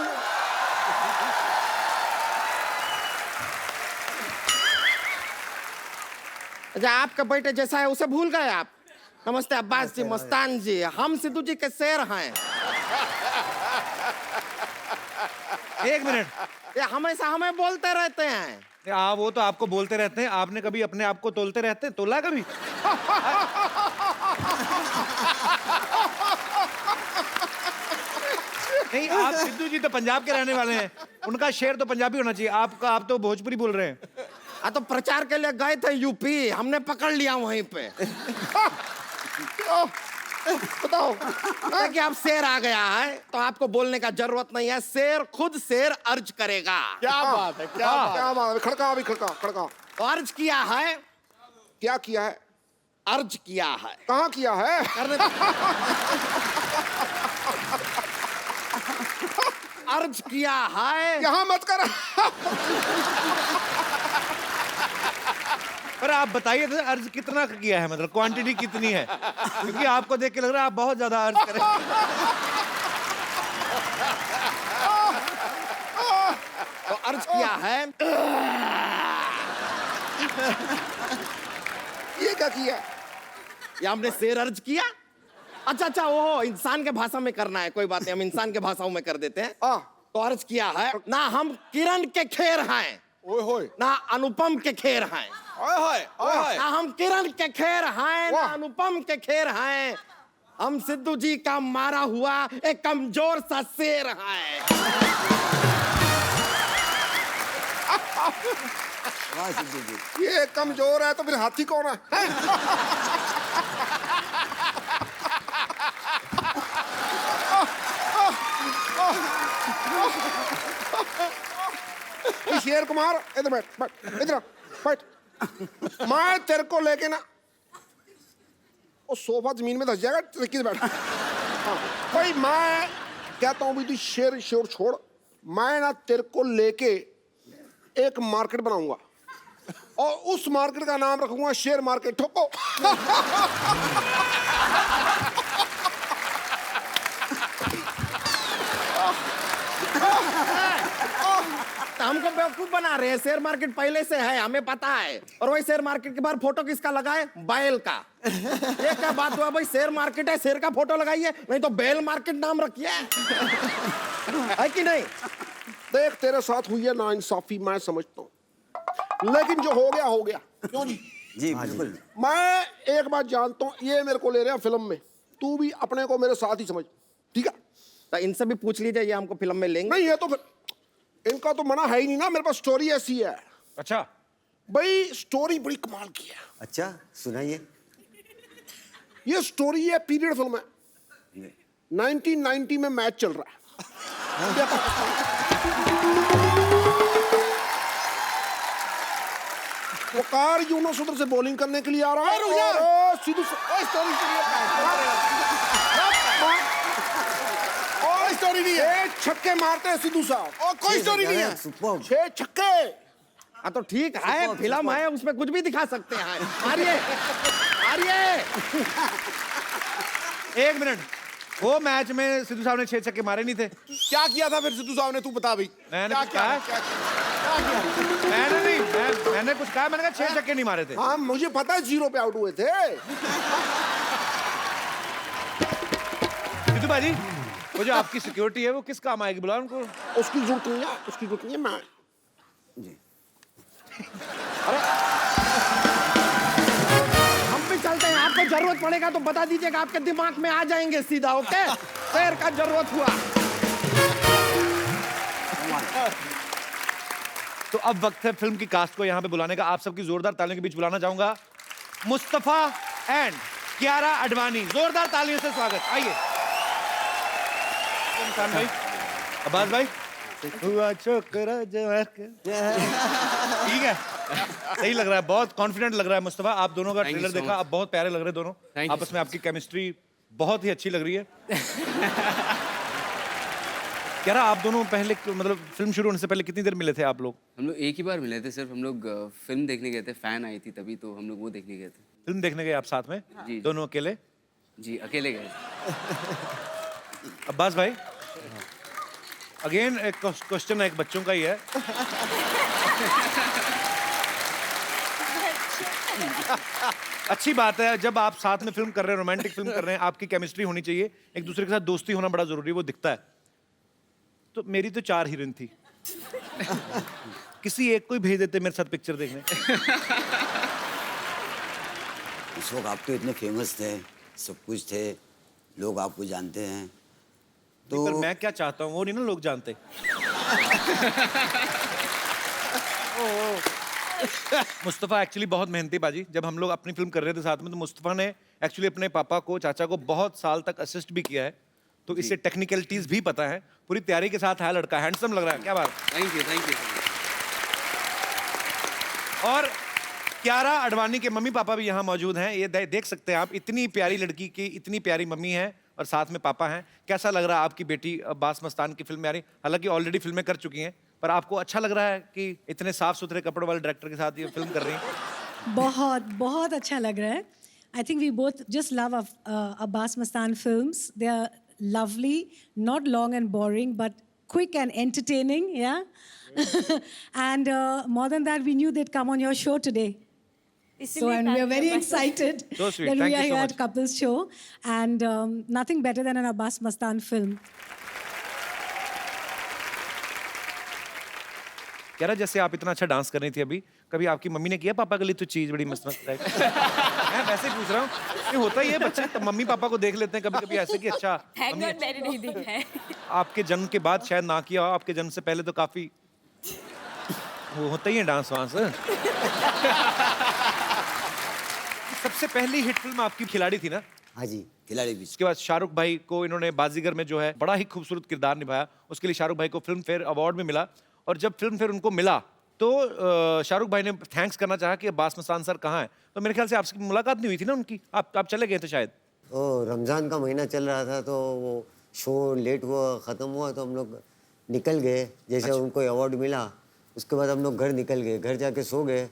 अच्छा, आपके बेटे जैसा है उसे भूल गए आप। नमस्ते अब्बास जी, मस्तान जी, हम सिद्धू जी के शेर हैं।
एक मिनट,
ये हमेशा हमें बोलते रहते हैं।
वो तो आपको बोलते रहते हैं। आपने कभी अपने आप को तोलते रहते हैं? तोला कभी? नहीं, आप सिद्धू जी तो पंजाब के रहने वाले हैं, उनका शेर तो पंजाबी होना चाहिए। आप तो भोजपुरी बोल रहे हैं।
तो प्रचार के लिए गए थे यूपी, हमने पकड़ लिया वहीं पे।
बताओ
कि आप शेर आ गया है तो आपको बोलने का जरूरत नहीं है, शेर खुद शेर अर्ज करेगा।
क्या बात है, क्या बात है। खड़का अभी, खड़का खड़का।
तो अर्ज किया है।
क्या किया है?
अर्ज किया है।
कहाँ किया है?
अर्ज किया है।
यहाँ मत कर।
पर आप बताइए तो, अर्ज कितना किया है, मतलब क्वांटिटी कितनी है? क्योंकि आपको देख के लग रहा है आप बहुत ज्यादा अर्ज करें।
तो अर्ज किया है।
ये क्या किया?
ये हमने शेर अर्ज किया। अच्छा, वो इंसान के भाषा में करना है, कोई बात नहीं, हम इंसान के भाषाओं में कर देते हैं। तो अर्ज किया है ना, हम किरण के खेर हैं,
ओए होए,
ना अनुपम के खेर हैं।
ओए होए, ओए होए।
ना हम किरण के खेर हैं, ना अनुपम के खेर हैं, हम सिद्धू जी का मारा हुआ एक कमजोर सा शेर है।
ये कमजोर है तो फिर हाथी कौन है? शेर कुमार इधर बैठ, बैठ इधर बैठ। मैं तेरे को लेके ना, वो सोफा जमीन में धस जाएगा, किधर बैठ। हाँ, भाई मैं कहता हूँ भी तू शेर शोर छोड़, मैं ना तेरे को लेके एक मार्केट बनाऊंगा और उस मार्केट का नाम रखूंगा शेयर मार्केट ठोको।
हमको बेवकूफ बना रहे हैं। शेयर मार्केट पहले से है, हमें पता है। और वही शेयर मार्केट के बाहर फोटो किसका लगा है? बैल का। ये क्या बात हुआ भाई? शेयर मार्केट है, शेर का फोटो लगाइए, नहीं तो बैल मार्केट नाम रखिए। है कि नहीं?
देख तेरे साथ हुई है नाइंसाफी, मैं समझता हूँ, लेकिन जो हो गया हो गया। क्यों जी?
जी बिल्कुल।
मैं एक बात जानता हूँ, ये मेरे को ले रहे हैं फिल्म में, तू भी अपने को मेरे साथ ही समझ, ठीक है?
तो इनसे भी पूछ लीजिए, ये हमको फिल्म में लेंगे?
नहीं, ये तो फिर इनका तो मना है ही नहीं ना, मेरे पास स्टोरी ऐसी है।
अच्छा
भाई स्टोरी बड़ी कमाल की है।
अच्छा सुनाइए।
ये स्टोरी है, पीरियड फिल्म है, 1990 में मैच चल रहा है। वकार यूनुस से बॉलिंग करने के लिए आ रहा है और सिद्धू स्टोरी नहीं है, छक्के मारते हैं सिद्धू साहब और कोई स्टोरी नहीं है, 6 छक्के।
हाँ तो ठीक है, फिल्म है, उसमें कुछ भी दिखा सकते हैं। मारिए मारिए।
1 मिनट, वो मैच में सिद्धू साहब ने 6 छक्के मारे नहीं थे?
क्या किया था फिर सिद्धू साहब ने, तू बता भाई।
मैंने
क्या
कुछ
किया?
कहा? मैंने कुछ कहा? मैंने कहा 6 छक्के नहीं मारे थे।
हाँ मुझे पता है, 0 पे आउट हुए थे।
सिद्धू भाजी, वो जो आपकी सिक्योरिटी है वो किस काम आएगी? बुलाओ उनको।
उसकी जरूरत नहीं है, उसकी जरूरत नहीं है। मैं
हम भी चलते हैं, आपको जरूरत पड़ेगा तो बता दीजिएगा, आपके दिमाग में आ जाएंगे सीधा। ओके, शेर का जरूरत हुआ
तो अब वक्त है फिल्म की कास्ट को यहाँ पे बुलाने का। आप सबकी जोरदार तालियों के बीच बुलाना चाहूंगा मुस्तफा एंड कियारा आडवाणी। जोरदार तालियों से स्वागत। आइए इंसान भाई, अब्बास भाई। हुआ छोकरा ठीक है, सही लग रहा है, बहुत कॉन्फिडेंट लग रहा है। मुस्तफा, आप दोनों का ट्रेलर देखा, अब बहुत प्यारे लग रहे हैं दोनों। आपस में आपकी केमिस्ट्री बहुत ही अच्छी लग रही है। क्या रहा, आप दोनों पहले मतलब फिल्म शुरू होने से पहले कितनी देर मिले थे आप लोग?
हम लोग एक ही बार मिले थे, सिर्फ हम लोग फिल्म देखने गए थे, फैन आई थी तभी, तो हम लोग वो देखने गए थे।
फिल्म देखने गए आप साथ में?
जी।
दोनों अकेले?
जी अकेले गए।
अब्बास भाई, अगेन एक क्वेश्चन है, एक बच्चों का ही है। अच्छी बात है, जब आप साथ में फिल्म कर रहे हैं, रोमांटिक फिल्म कर रहे हैं, आपकी केमिस्ट्री होनी चाहिए, एक दूसरे के साथ दोस्ती होना बड़ा जरूरी है, वो दिखता है। तो मेरी तो 4 हीरोइन थी, किसी एक को ही भेज देते मेरे साथ पिक्चर देखने।
उस वक्त आप तो इतने फेमस थे, सब कुछ थे, लोग आपको जानते हैं
तो पर मैं क्या चाहता हूँ वो नहीं ना लोग जानते। मुस्तफा एक्चुअली बहुत मेहनती बाजी। जब हम लोग अपनी फिल्म कर रहे थे साथ में, तो मुस्तफा ने एक्चुअली अपने पापा को, चाचा को बहुत साल तक असिस्ट भी किया है, तो इससे टेक्निकलिटीज भी पता है। पूरी तैयारी के साथ है लड़का, हैंडसम लग रहा है, क्या बात।
Thank you thank you.
और कियारा आडवाणी के मम्मी पापा भी यहाँ मौजूद हैं। ये देख सकते हैं आप, इतनी प्यारी लड़की की इतनी प्यारी मम्मी है और साथ में पापा हैं। कैसा लग रहा है आपकी बेटी अब्बास मस्तान की फिल्म में आ रही? हालांकि ऑलरेडी फिल्में कर चुकी हैं, पर आपको अच्छा लग रहा है कि इतने साफ सुथरे कपड़ों वाले डायरेक्टर के साथ ये फिल्म कर रही हैं?
बहुत बहुत अच्छा लग रहा है। I think we both just love Abbas Mustan films. They are lovely, not long and boring, but quick and entertaining, yeah. And more than that, we knew they'd come on your show today. So, and we are very excited
So sweet.
that
Thank
we are
you so
here
much.
at Couples Show. And nothing better than an Abbas Mastan film.
कह रहा जैसे आप इतना अच्छा dance कर रही थी अभी, कभी आपकी मम्मी ने किया पापा के लिए तो चीज बड़ी मस्त मस्त है? मैं वैसे ही पूछ रहा हूँ, ये होता ही है, बच्चे तो मम्मी पापा को देख लेते हैं कभी कभी ऐसे कि अच्छा मम्मी अच्छा।
मैंने नहीं देखा है।
आपके जन्म के बाद शायद ना किया हो, आपके जन्म से पहले तो काफी वो होता ही है डांस वांस। सबसे पहली हिट फिल्म आपकी खिलाड़ी थी ना?
हाँ जी, खिलाड़ी भी।
उसके बाद शाहरुख भाई को इन्होंने बाजीगर में जो है बड़ा ही खूबसूरत किरदार निभाया, उसके लिए शाहरुख भाई को फिल्म फेयर अवार्ड भी मिला। और जब फिल्म फेयर उनको मिला तो शाहरुख भाई ने थैंक्स करना चाहा कि अब्बास मस्तान सर कहाँ हैं, तो मेरे ख्याल से आपकी मुलाकात नहीं हुई थी ना उनकी, आप चले गए थे शायद।
रमज़ान का महीना चल रहा था, तो वो शो लेट हुआ, ख़त्म हुआ, तो हम लोग निकल गए, जैसे उनको अवार्ड मिला उसके बाद हम लोग घर निकल गए, घर जाके सो गए।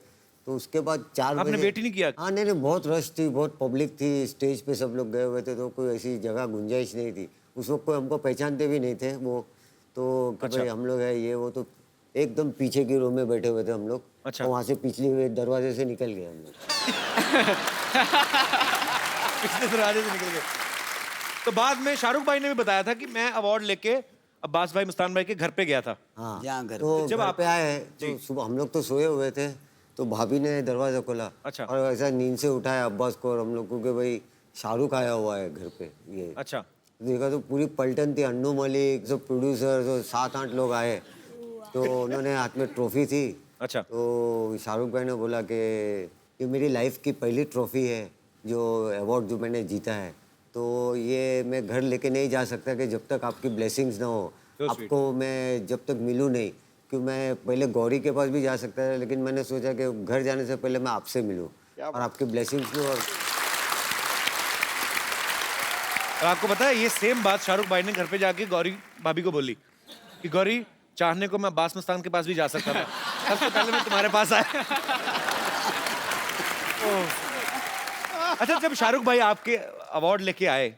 तो उसके बाद 4
आपने
बजे
वेट ही नहीं किया?
हाँ नहीं, बहुत रश थी, बहुत पब्लिक थी, स्टेज पे सब लोग गए हुए थे, तो कोई ऐसी जगह गुंजाइश नहीं थी। उस वक्त कोई हमको पहचानते भी नहीं थे वो, तो कि भाई हम लोग है ये वो, तो एकदम पीछे की रो में बैठे हुए थे हम लोग।
अच्छा।
और वहाँ से पिछले दरवाजे से निकल गए हम लोग।
पिछले दरवाजे से निकल गए। तो बाद में शाहरुख भाई ने भी बताया था कि मैं अवार्ड लेके अब्बास भाई, मस्तान भाई के घर पे गया था।
हाँ,
यहाँ घर
तो
जब
घर
आप-
पे आए तो सुबह हम लोग तो सोए हुए थे, तो भाभी ने दरवाजा खोला।
अच्छा।
और ऐसा नींद से उठाया अब्बास को और हम लोग को कि भाई शाहरुख आया हुआ है घर पे ये।
अच्छा।
देखा तो पूरी पलटन थी, अन्नू मलिक, सब प्रोड्यूसर, जो 7-8 लोग आए, तो उन्होंने हाथ में ट्रॉफी थी।
अच्छा।
तो शाहरुख भाई ने बोला कि ये मेरी लाइफ की पहली ट्रॉफी है, जो अवार्ड जो मैंने जीता है, तो ये मैं घर लेके नहीं जा सकता कि जब तक आपकी ब्लेसिंग्स ना हो, आपको मैं जब तक मिलूँ नहीं, क्योंकि मैं पहले गौरी के पास भी जा सकता था, लेकिन मैंने सोचा कि घर जाने से पहले मैं आपसे मिलूँ और आपकी ब्लेसिंग्स लूँ।
और आपको पता है ये सेम बात शाहरुख भाई ने घर पे जाके गौरी भाभी को बोली कि गौरी, चाहने को मैं अब्बास मस्तान के पास भी जा सकता था, सबसे पहले मैं तुम्हारे पास आया। अच्छा, जब शाहरुख भाई आपके अवार्ड लेके आए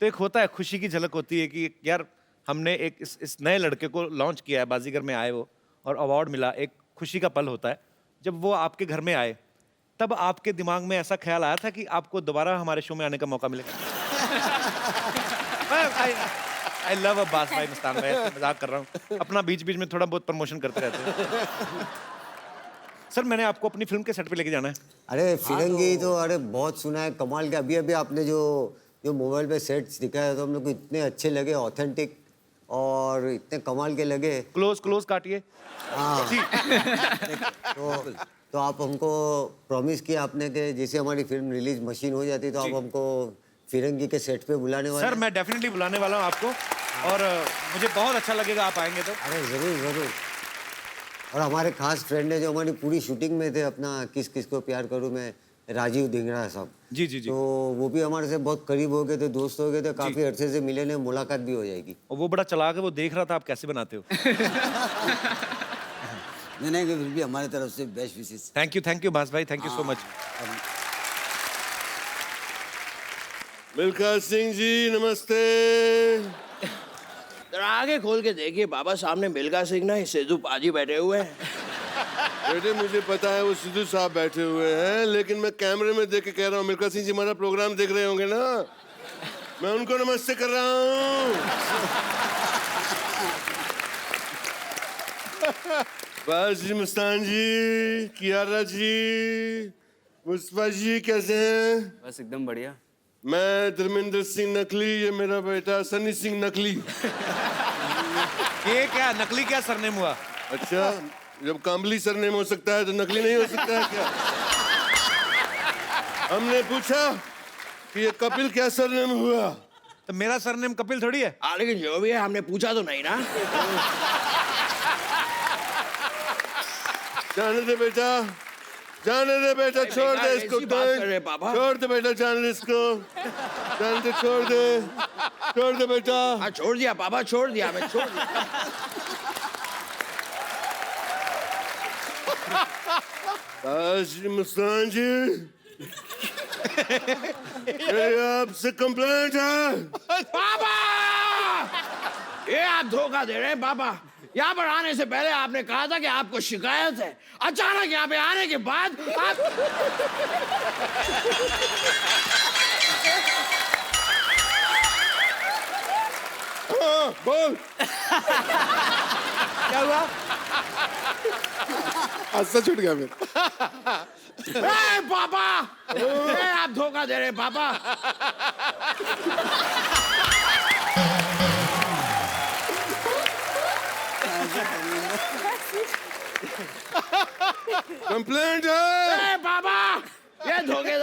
तो एक होता है, खुशी की झलक होती है कि यार हमने एक इस नए लड़के को लॉन्च किया है, बाजीगर में आए वो और अवार्ड मिला, एक खुशी का पल होता है। जब वो आपके घर में आए तब आपके दिमाग में ऐसा ख्याल आया था कि आपको दोबारा हमारे शो में आने का मौका मिलेगा? आई लव अब्बास भाई, मस्तान भाई, मजाक कर रहा हूँ, अपना बीच बीच में थोड़ा बहुत प्रमोशन करते रहते हैं। सर, मैंने आपको अपनी फिल्म के सेट पे लेके जाना है।
अरे फिरंगी तो अरे बहुत सुना है, कमाल के। अभी अभी आपने जो मोबाइल पे सेट्स दिखाया तो हम लोग को इतने अच्छे लगे, ऑथेंटिक और इतने कमाल के लगे।
क्लोज काटिए।
हाँ। तो आप हमको प्रॉमिस किया आपने कि जैसे हमारी फिल्म रिलीज मशीन हो जाती तो आप हमको फिरंगी के सेट पे बुलाने वाले।
सर, मैं डेफिनेटली बुलाने वाला हूँ आपको, और मुझे बहुत अच्छा लगेगा आप आएंगे तो।
अरे जरूर जरूर। और हमारे खास फ्रेंड है जो हमारी पूरी शूटिंग में थे, अपना किस किस को प्यार करूं मैं, राजीव धिंगड़ा साहब।
जी जी जी।
तो वो भी हमारे से बहुत करीब हो गए थे, दोस्त हो गए थे, काफी अरसे से मिले नहीं, मुलाकात भी हो जाएगी।
और वो बड़ा चालाक है, वो देख रहा था आप कैसे बनाते हो।
नहीं, फिर भी हमारी तरफ से best wishes.
Thank you boss भाई, thank you so much.
Milkha Singh ji नमस्ते।
जरा आगे खोल के देखिए बाबा, सामने मिल्खा सिंह ना सिद्धू पाजी बैठे हुए हैं।
बेटे, मुझे पता है वो सिद्धू साहब बैठे हुए हैं, लेकिन मैं कैमरे में देख के कह रहा हूँ, मिल्खा सिंह जी हमारा प्रोग्राम देख रहे होंगे ना, मैं उनको नमस्ते कर रहा हूँ। बस जी, मस्तान जी, कियारा जी, मुस्तफा जी, कैसे हैं?
बस एकदम बढ़िया।
मैं धर्मेंद्र सिंह नकली, ये मेरा बेटा सनी सिंह नकली।
ये क्या नकली, क्या सरनेम हुआ?
अच्छा, जब काम्बली सरनेम हो सकता है तो नकली नहीं हो सकता है क्या? हमने पूछा कि ये कपिल क्या सरनेम हुआ,
तो मेरा सरनेम कपिल थोड़ी है।
लेकिन जो भी है, हमने पूछा तो नहीं ना।
जाने दे बेटा, जाने दे बेटा, छोड़ दे इसको, छोड़ दे बेटा, जाने दे इसको, जाने दे, छोड़ दे बेटा।
हाँ, छोड़ दिया पापा, छोड़ दिया, मैं छोड़ दिया।
बस जी, मस्तान जी, मेरी आपसे कंप्लेंट है।
पापा, ये आप धोखा दे रहे हैं पापा। यहाँ पर आने से पहले आपने कहा था कि आपको शिकायत है, अचानक यहाँ पे आने के बाद आप
बोल।
क्या हुआ?
हादसा छूट गया फिर।
पापा, आप धोखा दे रहे हैं पापा।
कंप्लेंट है।
पापा, ये धोखे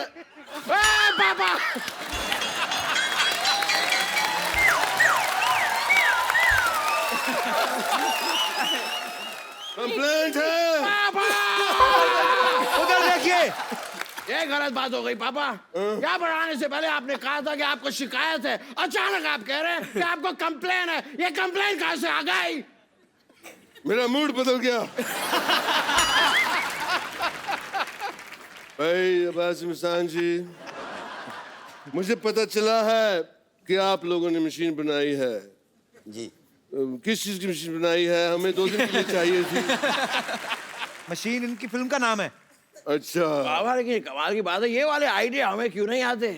पापा।
कंप्लेंट है।
उधर देखिए, ये गलत बात हो गई पापा। यहाँ पर आने से पहले आपने कहा था कि आपको शिकायत है, अचानक आप कह रहे हैं कि आपको कंप्लेन है। ये कंप्लेन कहाँ से आ गई?
मेरा मूड बदल गया। भाई अब्बास मस्तान जी, मुझे पता चला है कि आप लोगों ने मशीन बनाई है।
जी।
किस चीज की मशीन बनाई है? हमें 2 दिन के लिए चाहिए थी।
मशीन इनकी फिल्म का नाम है।
अच्छा।
बाबा लेकिन कमाल की बात है, ये वाले आइडिया हमें क्यों नहीं आते?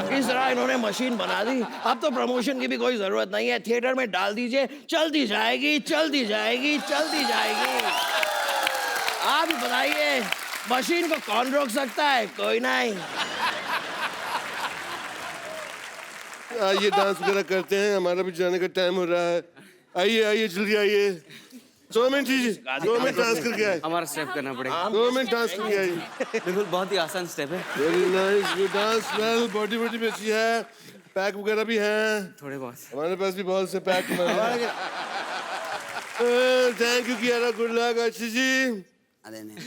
इस तरह इन्होंने मशीन बना दी, अब तो प्रमोशन की भी कोई जरूरत नहीं है। थिएटर में डाल दीजिए, चलती जाएगी, चलती जाएगी, चलती जाएगी। आप ही बताइए, मशीन को कौन रोक सकता है? कोई नहीं।
आइए डांस वगैरह करते हैं, हमारा भी जाने का टाइम हो रहा है। आइए आइए जल्दी आइए। 2 मिनट जी, 2 मिनट डांस करके आए।
हमारा स्टेप करना पड़ेगा।
2 मिनट डांस करके आइए।
बिल्कुल, बहुत ही आसान स्टेप है।
Very nice, good dance, well, body वॉडी भी अच्छी है, पैक वगैरह भी हैं।
थोड़े बहुत।
हमारे पास भी बहुत से pack. Thank you Kiara, good luck. अच्छी जी,
अरे नहीं,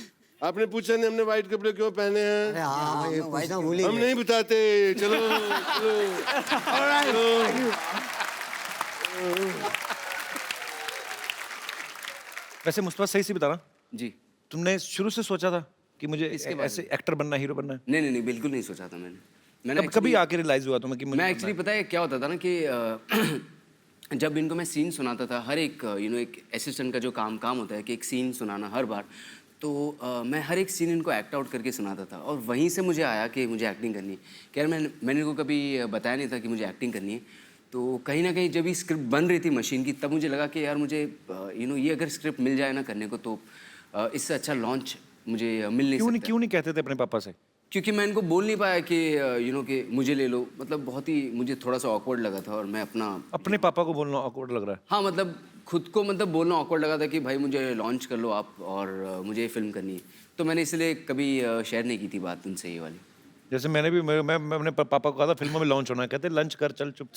आपने पूछा नहीं हमने व्हाइट कपड़े क्यों पहने हैं?
अरे हाँ,
हम नहीं बताते। चलो
वैसे मुस्तफा सही से बताना,
जी,
तुमने शुरू से सोचा था कि मुझे ऐसे एक्टर बनना, हीरो बनना है?
नहीं नहीं नहीं, बिल्कुल नहीं सोचा था मैंने।
कभी आके रियलाइज हुआ तुम्हें कि मुझे
मैं एक्चुअली पता है क्या होता था ना कि जब इनको मैं सीन सुनाता था, हर एक एक असिस्टेंट का जो काम होता है कि एक सीन सुनाना हर बार, तो मैं हर एक सीन इनको एक्ट आउट करके सुनाता था। और वहीं से मुझे आया कि मुझे एक्टिंग करनी है। खैर मैंने इनको कभी बताया नहीं था कि मुझे एक्टिंग करनी है। तो कहीं ना कहीं जब ये स्क्रिप्ट बन रही थी मशीन की, तब मुझे लगा कि यार मुझे ये अगर स्क्रिप्ट मिल जाए ना करने को, तो इससे अच्छा लॉन्च मुझे मिल नहीं सकता।
क्यों नहीं कहते थे अपने पापा से?
क्योंकि मैं इनको बोल नहीं पाया कि कि मुझे ले लो। मतलब बहुत ही मुझे थोड़ा सा ऑकवर्ड लगा था। और मैं
अपने पापा को बोलना ऑकवर्ड लग रहा है?
हाँ, मतलब खुद को बोलना ऑकवर्ड लगा था कि भाई मुझे लॉन्च कर लो आप, और मुझे ये फिल्म करनी है। तो मैंने इसलिए कभी शेयर नहीं की थी बात उनसे ये वाली।
जैसे मैंने भी मैं अपने पापा को कहा था फिल्मों में लॉन्च होना है, कहते लंच कर चल चुप।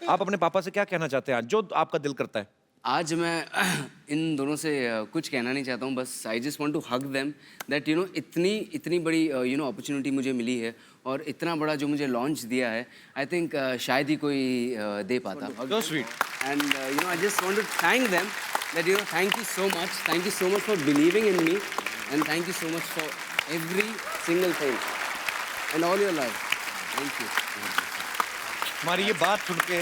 आप अपने पापा से क्या कहना चाहते हैं आज, जो आपका दिल करता है?
आज मैं इन दोनों से कुछ कहना नहीं चाहता हूँ, बस I just want to hug them that इतनी बड़ी अपॉर्चुनिटी मुझे मिली है, और इतना बड़ा जो मुझे लॉन्च दिया है, आई थिंक शायद ही कोई दे पाता।
So sweet.
And I just want to thank them that thank you so much for believing in me, and thank you so much for every single thing and all your life. Thank you.
हमारी ये बात सुन के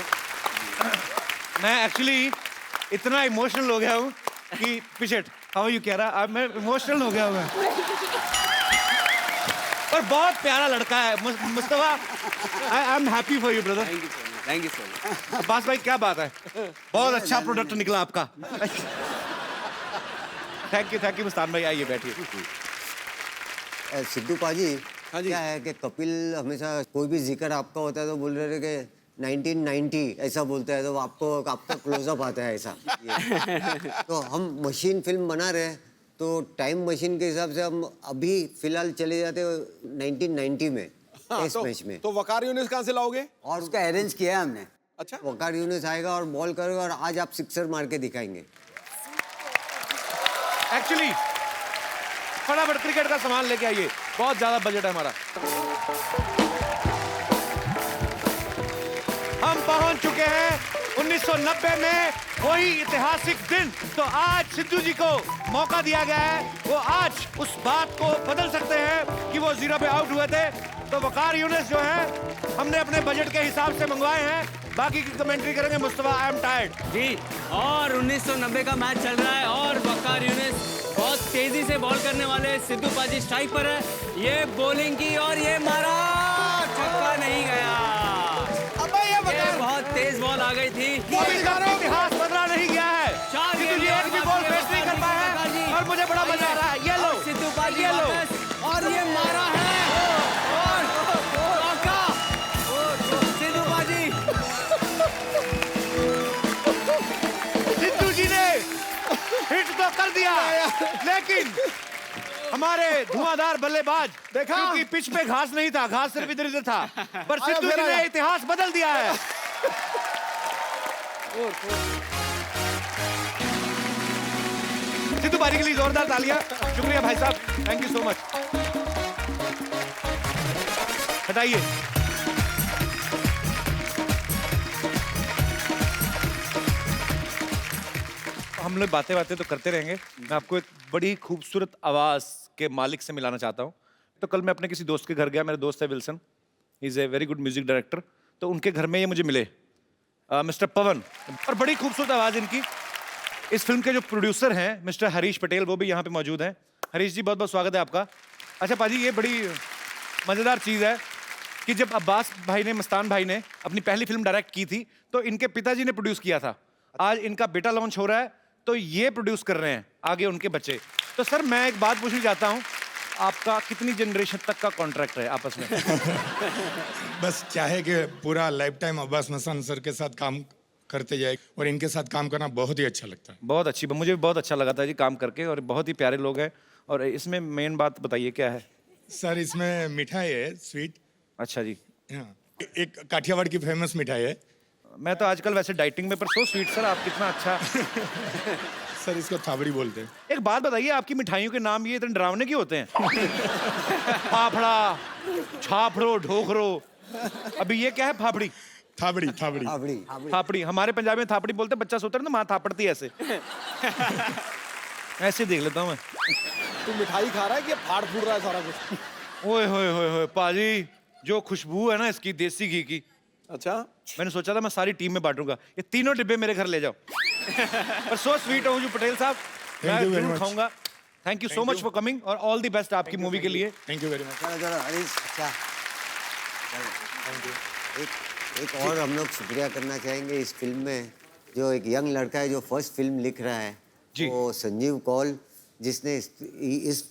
मैं actually इतना emotional हो गया हूँ कि पिछेट हाउ यू कह रहा, अब मैं इमोशनल हो गया हूँ। पर बहुत प्यारा लड़का है Mustafa. I am happy for you brother.
Thank you so much.
Abbas भाई क्या बात है, बहुत अच्छा प्रोडक्ट निकला आपका। थैंक यू मुस्तान भाई, आइए बैठिए।
सिद्धू पाजी, क्या है कि कपिल हमेशा कोई भी जिक्र आपका होता है तो बोल रहे थे कि 1990 ऐसा बोलता है, तो आपका क्लोजअप आता है ऐसा। तो हम मशीन फिल्म बना रहे हैं, तो टाइम मशीन के हिसाब से हम अभी फिलहाल चले जाते हैं 1990 में। टेस्ट मैच में
तो वकार यूनिस कहाँ से लाओगे?
और उसका अरेंज किया है हमने।
अच्छा,
वकार यूनिस आएगा और बॉल करेगा, और आज आप सिक्सर मार के दिखाएंगे।
एक्चुअली फटाफट क्रिकेट का सामान लेके आइए, बहुत ज्यादा बजट है हमारा। हम पहुंच चुके हैं 1990 में, वही ऐतिहासिक दिन। तो आज सिद्धू जी को मौका दिया गया है, वो आज उस बात को बदल सकते हैं कि वो 0 पे आउट हुए थे। तो वकार यूनिस जो है हमने अपने बजट के हिसाब से मंगवाए हैं। बाकी की कमेंट्री करेंगे मुस्तफा। आई एम टायर्ड
जी। और 1990 का मैच चल रहा है, और वकार यूनिस बहुत तेजी से बॉल करने वाले सिद्धू पाजी स्ट्राइक पर है। ये बॉलिंग की, और ये मारा, छक्का नहीं गया। ये बहुत तेज बॉल आ गई थी।
इतिहास बदला नहीं गया है। सिद्धू जी एक भी बॉल फेस नहीं कर पाए हैं, और मुझे बड़ा मजा आ रहा है। ये लो
सिद्धू पाजी वापस, और ये मारा है, और चौका। सिद्धू पाजी,
सिद्धू जी ने हिट तो कर दिया, लेकिन हमारे धुआंधार बल्लेबाज, क्योंकि पिच पे घास नहीं था, घास सिर्फ इधर था, पर सिद्धू जी ने इतिहास बदल दिया है। सिद्धू पाजी के लिए जोरदार तालियां। शुक्रिया भाई साहब, थैंक यू सो मच। हटाइए। हम लोग बातें बातें तो करते रहेंगे। मैं आपको एक बड़ी खूबसूरत आवाज़ के मालिक से मिलाना चाहता हूँ। तो कल मैं अपने किसी दोस्त के घर गया, मेरा दोस्त है Wilson, he is a very good music director. तो उनके घर में ये मुझे मिले, मिस्टर पवन, और बड़ी खूबसूरत आवाज़ इनकी। इस फिल्म के जो प्रोड्यूसर हैं मिस्टर हरीश पटेल, वो भी यहाँ पे मौजूद हैं। हरीश जी, बहुत बहुत स्वागत है आपका। अच्छा पाजी, ये बड़ी मज़ेदार चीज़ है कि जब अब्बास भाई ने, मस्तान भाई ने अपनी पहली फिल्म डायरेक्ट की थी तो इनके पिताजी ने प्रोड्यूस किया था। आज इनका बेटा लॉन्च हो रहा है तो ये प्रोड्यूस कर रहे हैं आगे उनके बच्चे। तो सर मैं एक बात पूछना चाहता हूँ, आपका कितनी जनरेशन तक का कॉन्ट्रैक्ट है आपस में?
बस चाहे कि पूरा life time Abbas Mastan sir के साथ काम करते जाए, और इनके साथ काम करना बहुत ही अच्छा लगता है।
बहुत अच्छी, मुझे भी बहुत अच्छा लगा था जी काम करके, और बहुत ही प्यारे लोग हैं। और इसमें मेन बात बताइए क्या है?
सर इसमें मिठाई है, स्वीट।
अच्छा जी।
हाँ, एक काठियावाड़ की फेमस मिठाई है।
मैं तो आजकल वैसे डाइटिंग में, पर सो स्वीट सर, आप कितना अच्छा।
सर इसको थाबड़ी बोलते हैं।
एक बात बताइए, आपकी मिठाइयों के नाम ये इतने डरावने क्यों होते हैं? फाफड़ा, छाफड़ो, ढोखरो, अभी ये क्या है? फाफड़ी,
थाबड़ी, थाबड़ी,
थाबड़ी,
थापड़ी। हमारे पंजाबी में थापड़ी बोलते हैं, बच्चा सोता है ना माँ थापड़ती है ऐसे। ऐसे देख लेता हूँ मैं।
तू मिठाई खा रहा है कि फाड़ फूड़ रहा है सारा कुछ?
ओए होए होए होए पाजी, जो खुशबू है ना इसकी देसी घी की।
अच्छा,
मैंने सोचा था मैं सारी टीम में बांटूंगा, ये तीनों डिब्बे मेरे घर ले जाओ। पर सो स्वीट हो पटेल साहब, मैं जरूर खाऊंगा। Thank you so much for coming, और ऑल द बेस्ट आपकी मूवी के लिए।
Thank you very much.
चलो चलो हरीश, अच्छा एक और हम लोग शुक्रिया करना चाहेंगे इस फिल्म में, जो एक यंग लड़का है जो फर्स्ट फिल्म लिख रहा है
जी,
वो संजीव कौल, जिसने इस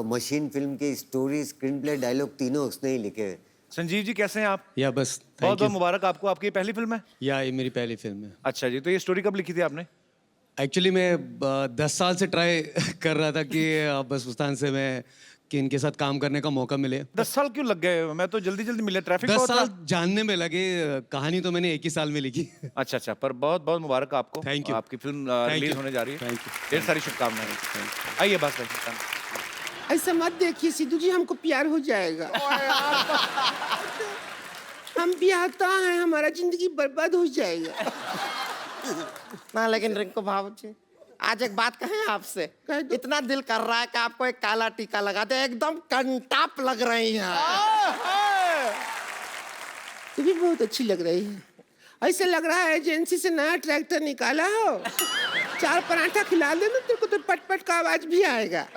मशीन फिल्म की स्टोरी, स्क्रीन प्ले, डायलॉग तीनों उसने ही लिखे हैं।
संजीव जी कैसे हैं आप?
या बस
बहुत बहुत मुबारक आपको, आपकी ये पहली फिल्म है?
या ये मेरी पहली फिल्म है।
अच्छा जी, तो ये स्टोरी कब लिखी थी आपने?
एक्चुअली मैं 10 साल से ट्राई कर रहा था कि बस उस्तान से मैं कि इनके साथ काम करने का मौका मिले।
10 साल क्यों लग गए? मैं तो जल्दी जल्दी मिले, ट्रैफिक
10 साल जानने में लगे, कहानी तो मैंने 1 ही साल में लिखी।
अच्छा अच्छा, पर बहुत बहुत मुबारक आपको।
Thank you.
आपकी फिल्म रिलीज होने जा रही है।
Thank you.
ढेर सारी शुभकामनाएं। आइए बस
ऐसा मत देखिए सिद्धू जी, हमको प्यार हो जाएगा। हम ब्याहता हैं, हमारा जिंदगी बर्बाद हो जाएगा।
ना लेकिन रिंकू भाव जी, आज एक बात कहें आपसे, इतना दिल कर रहा है कि आपको एक काला टीका लगा दे, एकदम कंटाप लग रही है।
तू भी बहुत अच्छी लग रही है। ऐसे लग रहा है एजेंसी से नया ट्रैक्टर निकाला हो, 4 पराठा खिला देना तेरे को तो पट पट का आवाज भी आएगा।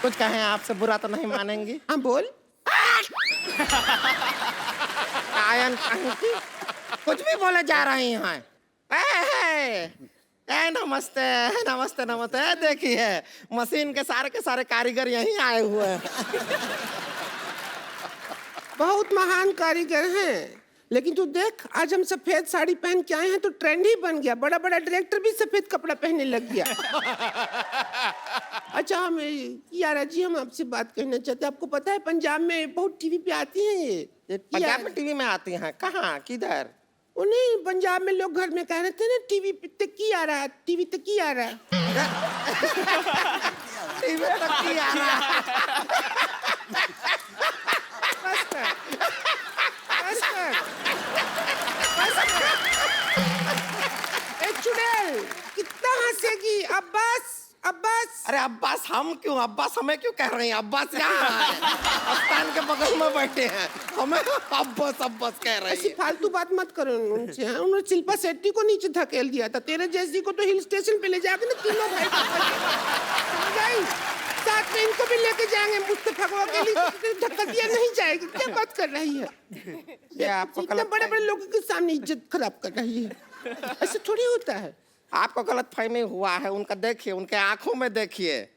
कुछ कहें आपसे, बुरा तो नहीं मानेंगी?
हाँ बोल।
आयन कुछ भी बोले जा रही हैं। नमस्ते नमस्ते नमस्ते, देखिए मशीन के सारे कारीगर यहीं आए हुए हैं।
बहुत महान कारीगर हैं, लेकिन तू देख आज हम सफेद साड़ी पहन के आए हैं तो ट्रेंड ही बन गया, बड़ा बड़ा डायरेक्टर भी सफेद कपड़ा पहनने लग गया। अच्छा हम यारा जी, हम आपसे बात करना चाहते हैं। आपको पता है पंजाब में बहुत टीवी पे आती हैं ये
पंजाब में टीवी में आती हैं? कहाँ, किधर?
उन्हीं पंजाब में लोग घर में कह रहे थे ना टीवी पे की आ रहा है, टीवी तक की आ रहा है।
टीवी तक की आ रहा है।
बस कर, बस कर, बस कर। ए चुड़ैल, कितना हंसेगी? अब्बास, अब्बास।
अरे अब्बास हम क्यों, अब्बास हमें क्यों कह रही हैं? अब्बास यहाँ है, अस्तान के बगल में बैठे हैं, हमें अब्बास अब्बास कह रही
ऐसी
है।
फालतू बात मत करो उनसे। उन्होंने शिल्पा शेट्टी को नीचे धकेल दिया था, तेरे जैसी को तो हिल स्टेशन पे ले जाके ना तीनों भाई गई, साथ में इनको भी लेके जाएंगे। मुस्तफा को अकेली धक्का दिया नहीं जाएगी। क्या बात कर रही है?
ये आपको
इतने बड़े बड़े लोगों के सामने इज्जत खराब कर रही है, ऐसे थोड़ी होता है।
आपको गलत फहमी हुआ है, उनका देखिए, उनके आंखों में देखिए,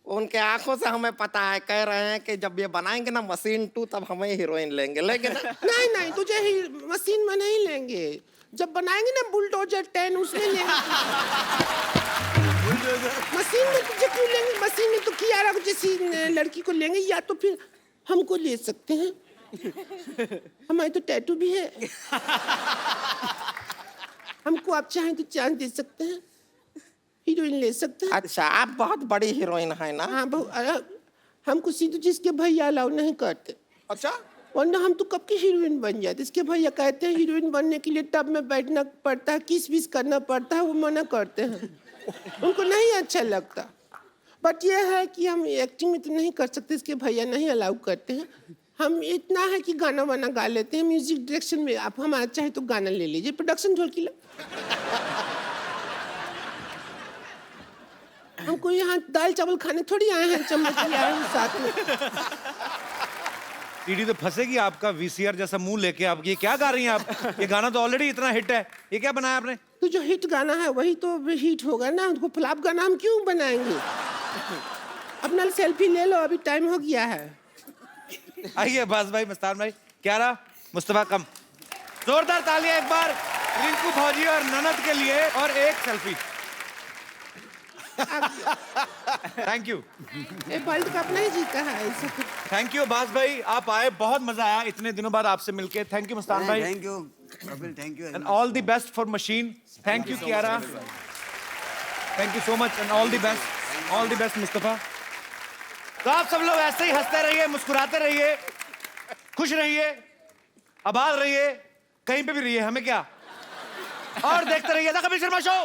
उनके आंखों से हमें पता है, कह रहे हैं कि जब ये बनाएंगे ना मशीन 2 तब हमें हीरोइन लेंगे, लेकिन
नहीं नहीं, तुझे मशीन में नहीं लेंगे, जब बनाएंगे ना बुलडोजर 10 उसमें लेंगे। मशीन में तुझे क्यों लेंगे? मशीन में तो कियारा जैसी लड़की को लेंगे, या तो फिर हमको ले सकते हैं, हमारे तो टैटू भी है। हमको आप चाहें तो चांस दे सकते हैं, हीरोइन ले सकते हैं।
अच्छा, आप बहुत बड़ी हीरोइन है ना?
हाँ हमको सिद्धू जिसके भैया अलाउ नहीं करते।
अच्छा,
वरना हम तो कब की हीरोइन बन जाते। इसके भैया कहते हैं हीरोइन बनने के लिए टब में बैठना पड़ता है, किस विस करना पड़ता है, वो मना करते हैं, उनको नहीं अच्छा लगता। बट ये है कि हम एक्टिंग में तो नहीं कर सकते, इसके भैया नहीं अलाउ करते हैं। हम इतना है कि गाना वाना गा लेते हैं, म्यूजिक डायरेक्शन में आप हमारा चाहे तो गाना ले लीजिए, प्रोडक्शन ढोलकी हमको यहाँ दाल चावल खाने थोड़ी आए हैं, चम्मच ले आए हैं साथ में।
सीडी तो फंसेगी आपका, वीसीआर जैसा मुंह लेके आप ये क्या गा रही हैं आप? ये गाना तो ऑलरेडी इतना हिट है, ये क्या बनाया आपने?
तो जो हिट गाना है वही तो हिट होगा ना, उसको फ्लॉप गाना हम क्यों बनाएंगे? अपना सेल्फी ले लो, अभी टाइम हो गया है।
आइए अब्बास भाई, मस्तान भाई, क्या रहा? मुस्तफा कम। जोरदार तालियां एक बार रिंकू फौजी और ननद के लिए, और एक selfie. Thank you.
World cup नहीं जीता है।
थैंक यू अब्बास भाई, आप आए, बहुत मजा आया इतने दिनों बाद आपसे मिलके। थैंक यू मुस्तान भाई।
Thank you Kapil, thank you
and all the best for machine. Thank you Kiara, thank you so much and all the best Mustafa. तो आप सब लोग ऐसे ही हंसते रहिए, मुस्कुराते रहिए, खुश रहिए, आबाद रहिए, कहीं पे भी रहिए, हमें क्या, और देखते रहिए द कपिल शर्मा शो।